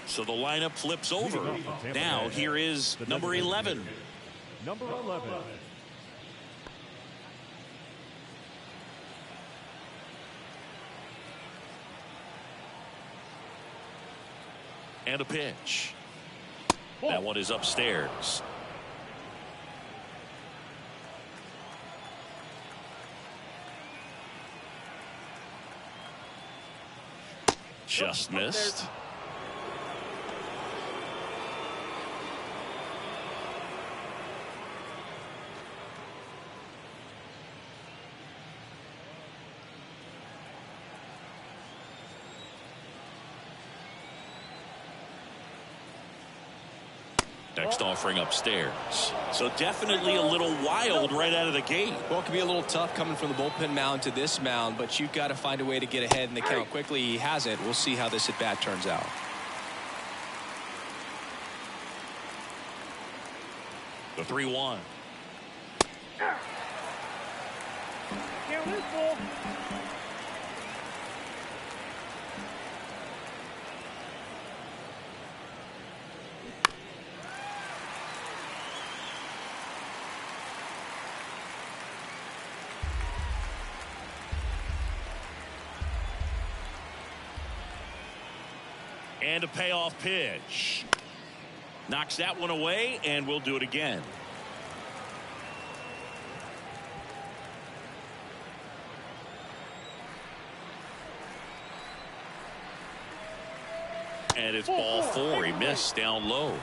So the lineup flips over. Now here is number 11. Number 11. And a pitch. That one is upstairs. Just missed. Next offering upstairs. So definitely a little wild right out of the gate. Well, it can be a little tough coming from the bullpen mound to this mound, but you've got to find a way to get ahead in the count quickly. He hasn't. We'll see how this at bat turns out. The 3-1. Can't lose, ball. And a payoff pitch. Knocks that one away, and we'll do it again. And it's ball 4. He missed down low.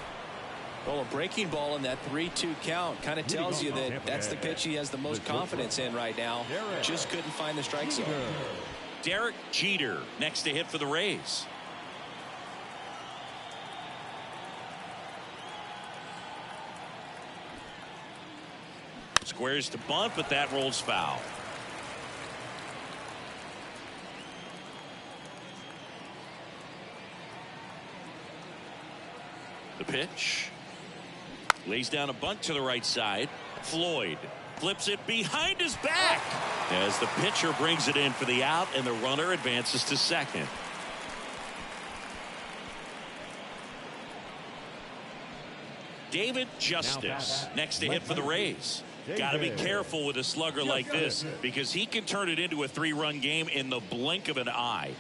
Well, a breaking ball in that 3-2 count kind of tells you that that's the pitch he has the most confidence in right now. Just couldn't find the strike zone. Derek Jeter next to hit for the Rays. Squares to bunt, but that rolls foul. The pitch. Lays down a bunt to the right side. Floyd flips it behind his back as the pitcher brings it in for the out, and the runner advances to second. David Justice next to hit for the Rays. Got to be careful with a slugger like this because he can turn it into a 3-run game in the blink of an eye.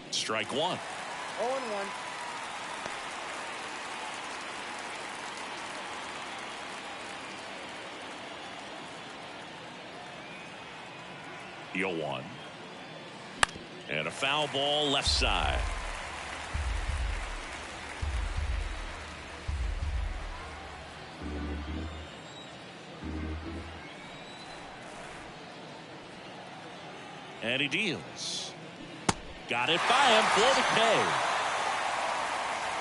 Strike one. 0-1. The 0-1. And a foul ball left side. And he deals. Got it by him for the K.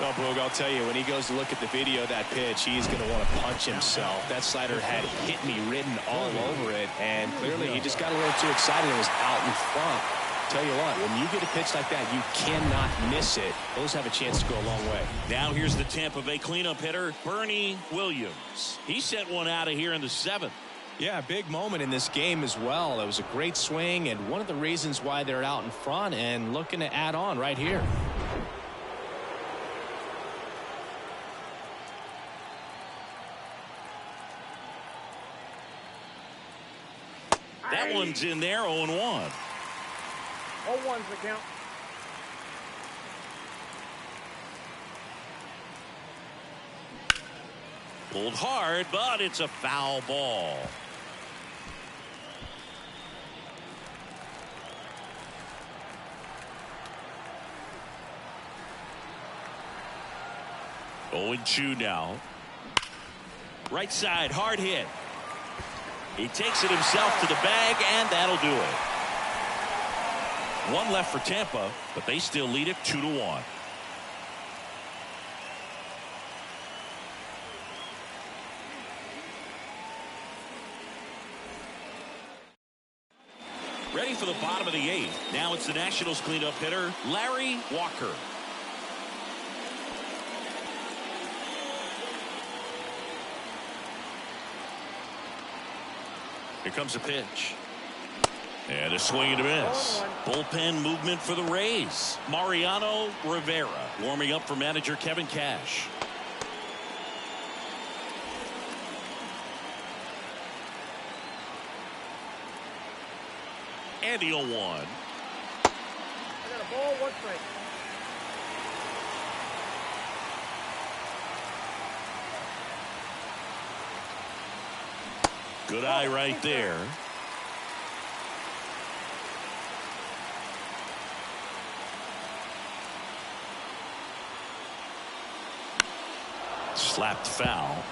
Well, Boog, I'll tell you, when he goes to look at the video of that pitch, he's going to want to punch himself. That slider had hit me written all over it, and clearly he just got a little too excited and was out in front. Tell you what, when you get a pitch like that, you cannot miss it. Those have a chance to go a long way. Now here's the Tampa Bay cleanup hitter, Bernie Williams. He sent one out of here in the 7th. Yeah, big moment in this game as well. It was a great swing, and one of the reasons why they're out in front and looking to add on right here. That one's in there, 0-1. 0-1's the count. Pulled hard, but it's a foul ball. Oh, 0-2 now. Right side, hard hit. He takes it himself to the bag, and that'll do it. One left for Tampa, but they still lead it 2-1. Ready for the bottom of the 8th. Now it's the Nationals cleanup hitter, Larry Walker. Here comes a pitch. And a swing and a miss. Bullpen movement for the Rays. Mariano Rivera warming up for manager Kevin Cash. And the 0-1. I got a ball, 1 strike. Good eye right there. Slapped foul.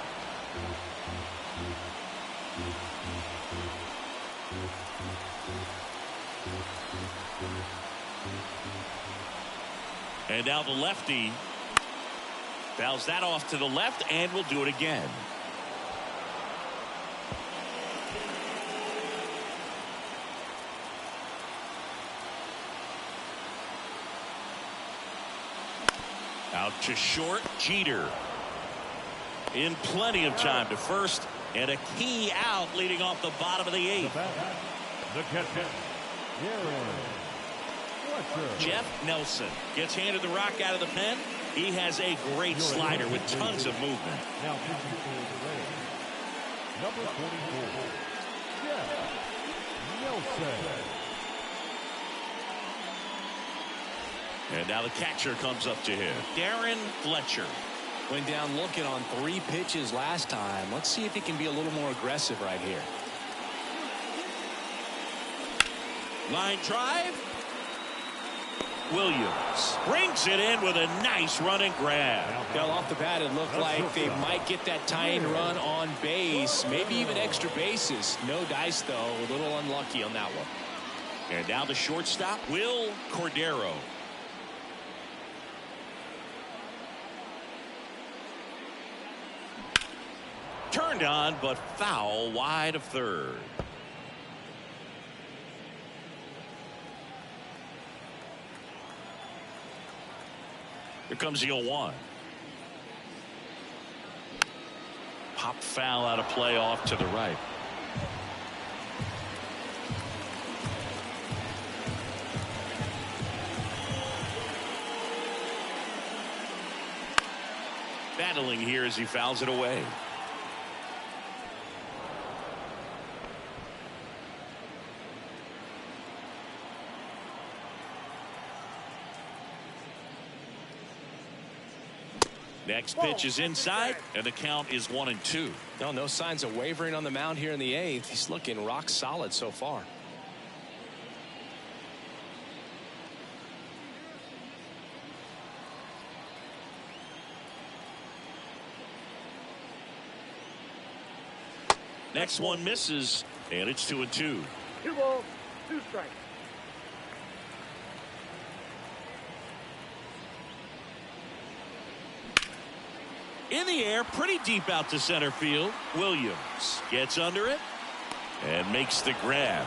And now the lefty fouls that off to the left and will do it again. Out to short, Jeter. In plenty of time to first, and a key out leading off the bottom of the 8th. The catcher, Jeff Nelson gets handed the rock out of the pen. He has a great slider with tons of movement. Now pitching for the Rays, number 44, Jeff Nelson. And now the catcher comes up to him, Darren Fletcher. Went down looking on 3 pitches last time. Let's see if he can be a little more aggressive right here. Line drive. Williams brings it in with a nice running grab. Well, off the bat, it looked like they might get that tying run on base, maybe even extra bases. No dice, though. A little unlucky on that one. And now the shortstop, Will Cordero. Turned on, but foul wide of third. Here comes the 0-1. Pop foul out of play off to the right. Battling here as he fouls it away. Next pitch is inside, and the count is 1-2. No signs of wavering on the mound here in the 8th. He's looking rock solid so far. Next one misses, and it's 2-2. 2 balls, 2 strikes. In the air, pretty deep out to center field. Williams gets under it and makes the grab.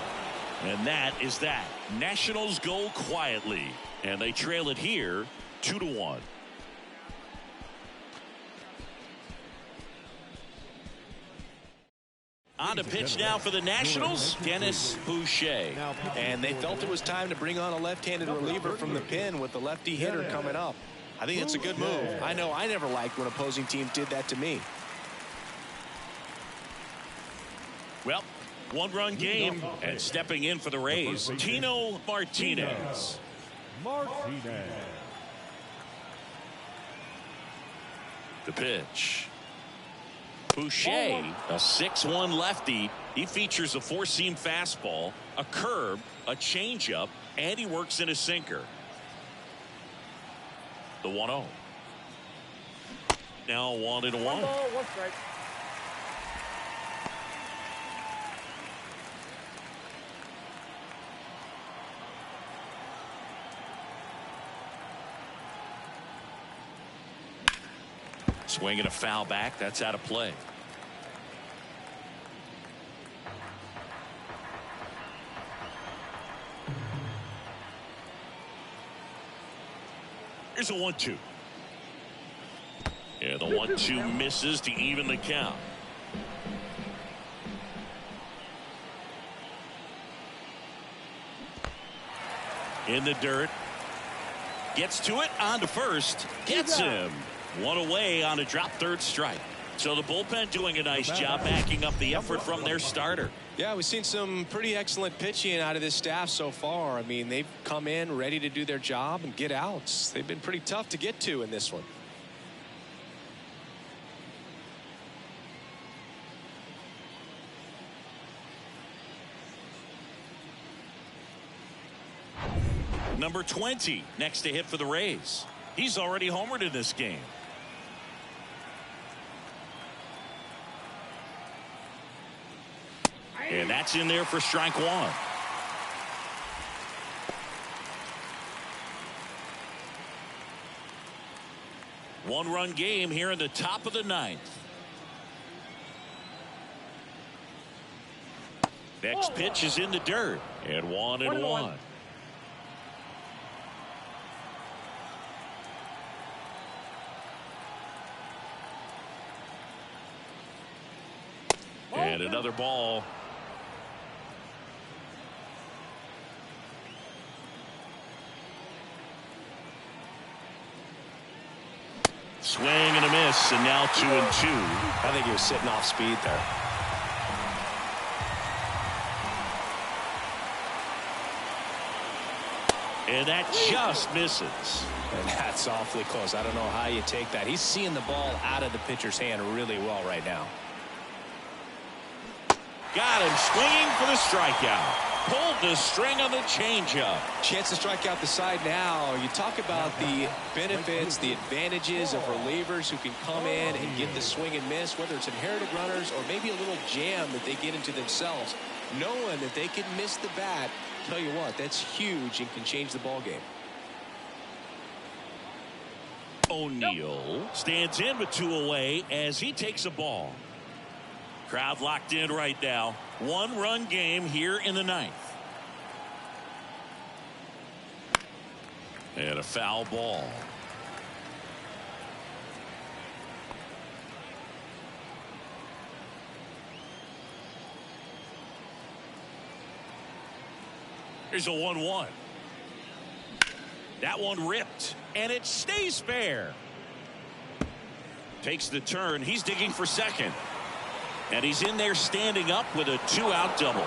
And that is that. Nationals go quietly, and they trail it here 2-1. On to pitch now for the Nationals, Dennis Boucher. And they felt it was time to bring on a left-handed reliever from the pen with the lefty hitter coming up. I think it's a good move. I know I never liked when opposing teams did that to me. Well, one-run game, and stepping in for the Rays, Tino Martinez. The pitch. Boucher, a 6'1" lefty. He features a 4-seam fastball, a curve, a changeup, and he works in a sinker. The 1-0. Now 1-1. 1 ball, 1 strike. Swinging a foul back. That's out of play. Here's a 1-2. Yeah, the 1-2 misses to even the count. In the dirt. Gets to it, on to first. Gets him. One away on a drop third strike. So the bullpen doing a nice job backing up the effort from their starter. Yeah, we've seen some pretty excellent pitching out of this staff so far. I mean, they've come in ready to do their job and get outs. They've been pretty tough to get to in this one. Number 20 next to hit for the Rays. He's already homered in this game. And that's in there for strike 1. One-run game here in the top of the 9th. Next pitch is in the dirt. And 1-1. And another ball. Swing and a miss, and now 2-2. I think he was sitting off speed there. And that just misses. And that's awfully close. I don't know how you take that. He's seeing the ball out of the pitcher's hand really well right now. Got him swinging for the strikeout. Pulled the string on the changeup. Chance to strike out the side now. You talk about the benefits, the advantages of relievers who can come in and get the swing and miss, whether it's inherited runners or maybe a little jam that they get into themselves. Knowing that they can miss the bat, tell you what, that's huge and can change the ball game. O'Neill stands in with 2 away as he takes a ball. Crowd locked in right now. 1-run game here in the 9th. And a foul ball. Here's a 1-1. That one ripped, and it stays fair. Takes the turn. He's digging for second. And he's in there standing up with a 2-out double.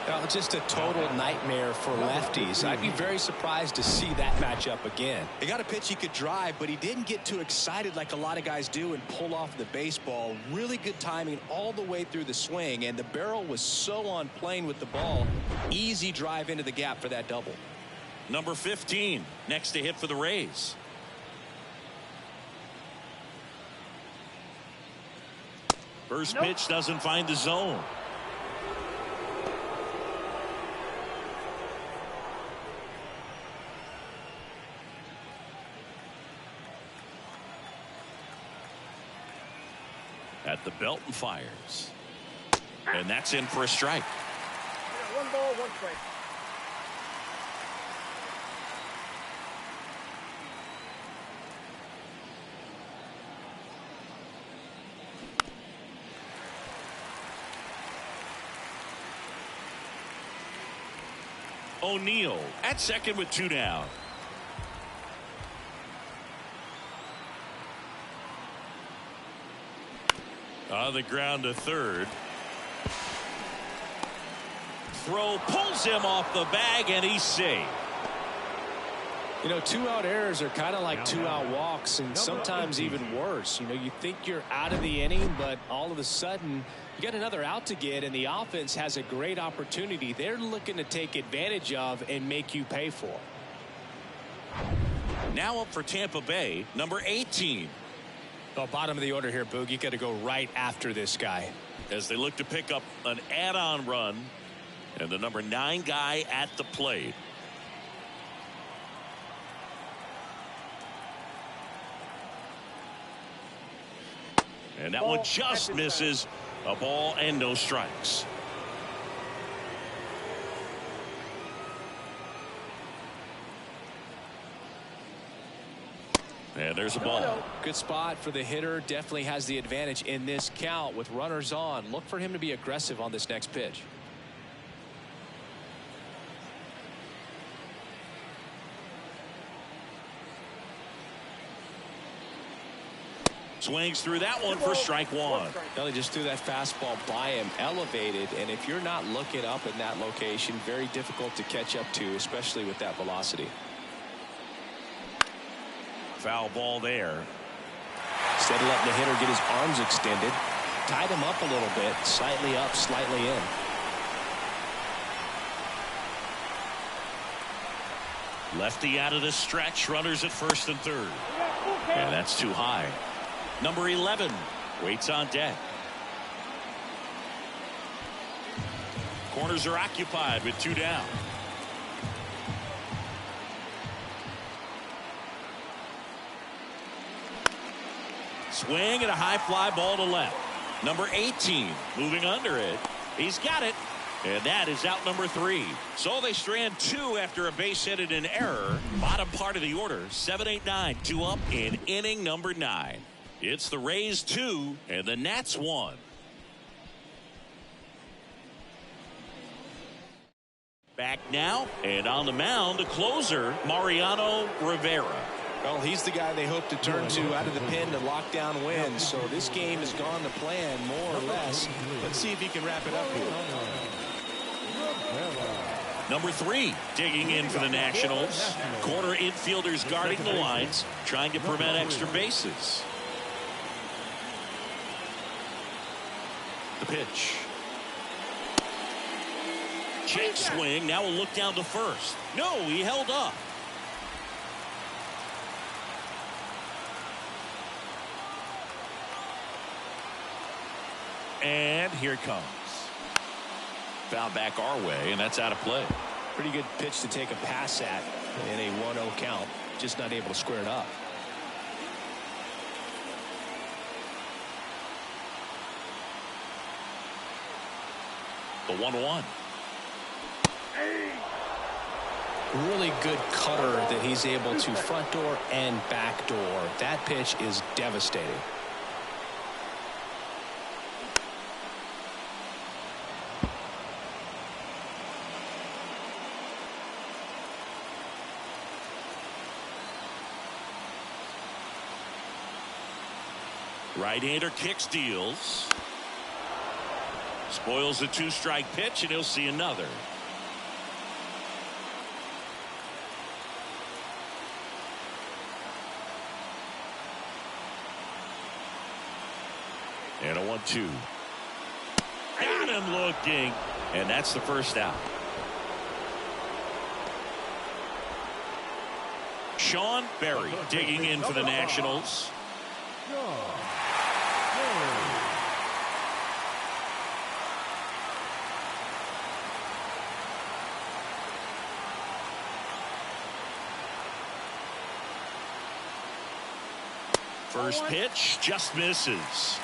Well, just a total nightmare for lefties. I'd be very surprised to see that matchup again. He got a pitch he could drive, but he didn't get too excited like a lot of guys do and pull off the baseball. Really good timing all the way through the swing, and the barrel was so on plane with the ball. Easy drive into the gap for that double. Number 15 next to hit for the Rays. First pitch doesn't find the zone. At the belt and fires. And that's in for a strike. Yeah, 1 ball, 1 strike. O'Neill at second with 2 down. On the ground to third. Throw pulls him off the bag, and he's safe. You know, 2-out errors are kind of like 2-out walks, and sometimes even worse. You know, you think you're out of the inning, but all of a sudden you got another out to get, and the offense has a great opportunity they're looking to take advantage of and make you pay for. Now up for Tampa Bay, number 18. Oh, bottom of the order here, Boog. You got to go right after this guy. As they look to pick up an add-on run, and the number 9 guy at the plate. And that one just misses. A ball and no strikes. And there's a ball. Good spot for the hitter. Definitely has the advantage in this count with runners on. Look for him to be aggressive on this next pitch. Swings through that one for strike 1. Well, he just threw that fastball by him, elevated, and if you're not looking up in that location, very difficult to catch up to, especially with that velocity. Foul ball there. Instead of letting the hitter get his arms extended, tied him up a little bit, slightly up, slightly in. Lefty out of the stretch, runners at first and third. And that's too high. Number 11 waits on deck. Corners are occupied with 2 down. Swing and a high fly ball to left. Number 18 moving under it. He's got it. And that is out number 3. So they strand 2 after a base hit and an error. Bottom part of the order. 7-8-9. 2 up in inning number 9. It's the Rays 2 and the Nats 1. Back now and on the mound, the closer, Mariano Rivera. Well, he's the guy they hope to turn to out of the pen to lock down wins. So this game has gone to plan more or less. Let's see if he can wrap it up here. Number 3 digging in for the Nationals. Corner infielders guarding the lines, trying to prevent extra bases. The pitch. Check swing. Now we'll look down to first. No, he held up. And here it comes. Foul back our way, and that's out of play. Pretty good pitch to take a pass at in a 1-0 count. Just not able to square it up. The 1-1. Really good cutter that he's able to front door and back door. That pitch is devastating. Right-hander kicks, deals. Spoils the 2-strike pitch, and he'll see another. And a 1-2. Got him looking. And that's the first out. Sean Berry digging in for the Nationals. First pitch just misses.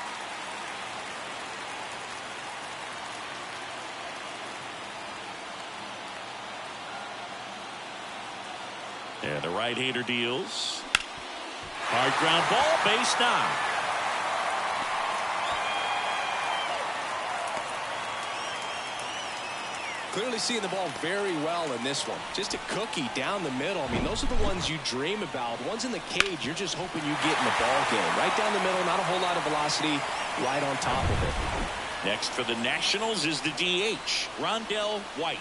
And the right-hander deals. Hard ground ball, base knock. Clearly seeing the ball very well in this one. Just a cookie down the middle. I mean, those are the ones you dream about. Ones in the cage, you're just hoping you get in the ball game. Right down the middle, not a whole lot of velocity, right on top of it. Next for the Nationals is the DH, Rondell White.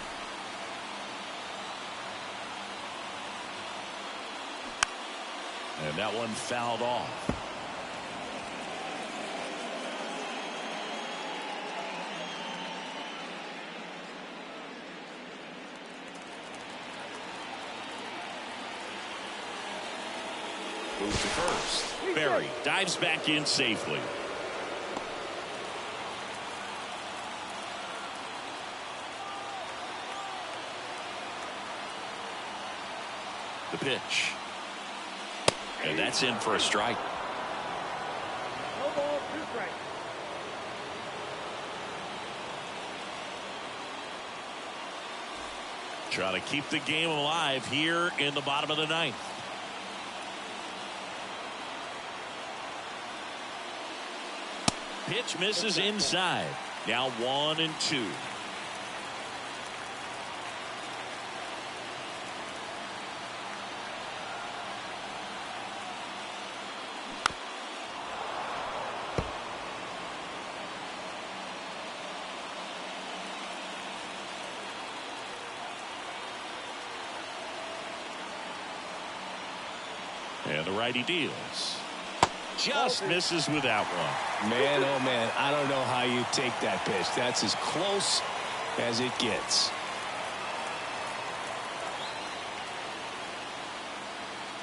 And that one fouled off. Moves to first. Berry dives back in safely. The pitch. And that's in for a strike. No ball, 2 strikes. Trying to keep the game alive here in the bottom of the 9th. Pitch misses inside. Now 1-2. And the righty deals. Just misses with that one. Man, oh man, I don't know how you take that pitch. That's as close as it gets.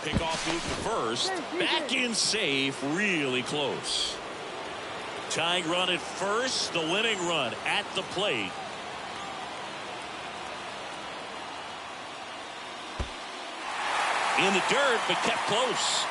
Pickoff move to first. Back in safe. Really close. Tying run at first. The winning run at the plate. In the dirt, but kept close.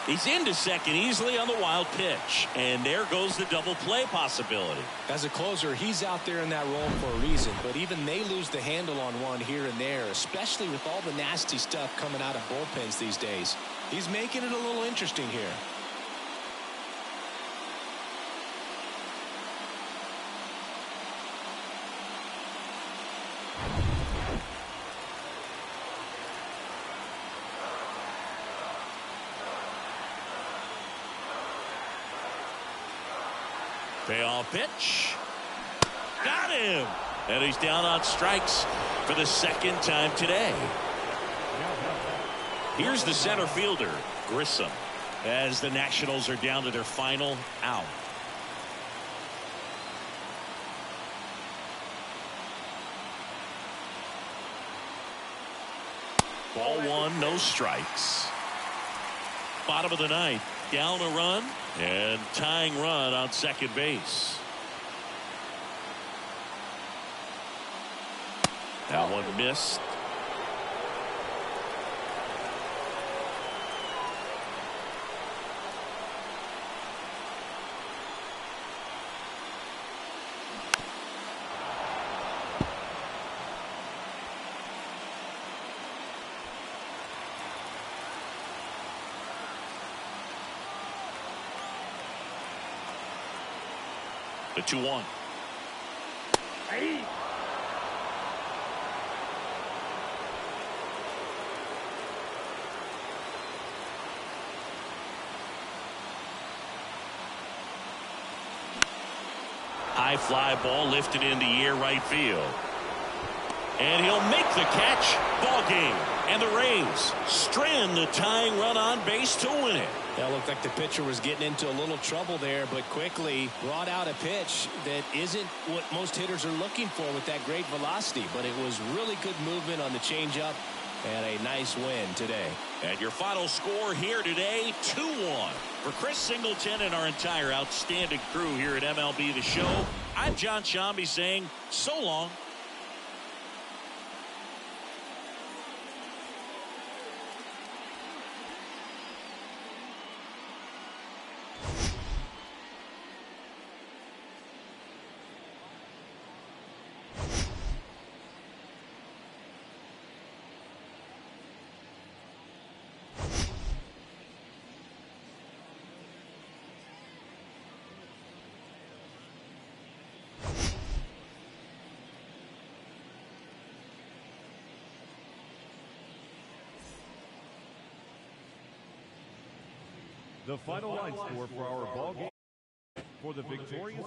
He's into second easily on the wild pitch. And there goes the double play possibility. As a closer, he's out there in that role for a reason. But even they lose the handle on one here and there, especially with all the nasty stuff coming out of bullpens these days. He's making it a little interesting here. Payoff pitch. Got him. And he's down on strikes for the second time today. Here's the center fielder, Grissom, as the Nationals are down to their final out. Ball 1, no strikes. Bottom of the 9th. Down a run and tying run on second base. That one missed. The 2-1. Hey. High fly ball lifted into the air right field. And he'll make the catch. Ball game. And the Rays strand the tying run on base to win it. That looked like the pitcher was getting into a little trouble there, but quickly brought out a pitch that isn't what most hitters are looking for with that great velocity. But it was really good movement on the changeup and a nice win today. And your final score here today, 2-1. For Chris Singleton and our entire outstanding crew here at MLB The Show, I'm John Shambi saying so long. The final line score for our ball game for the victorious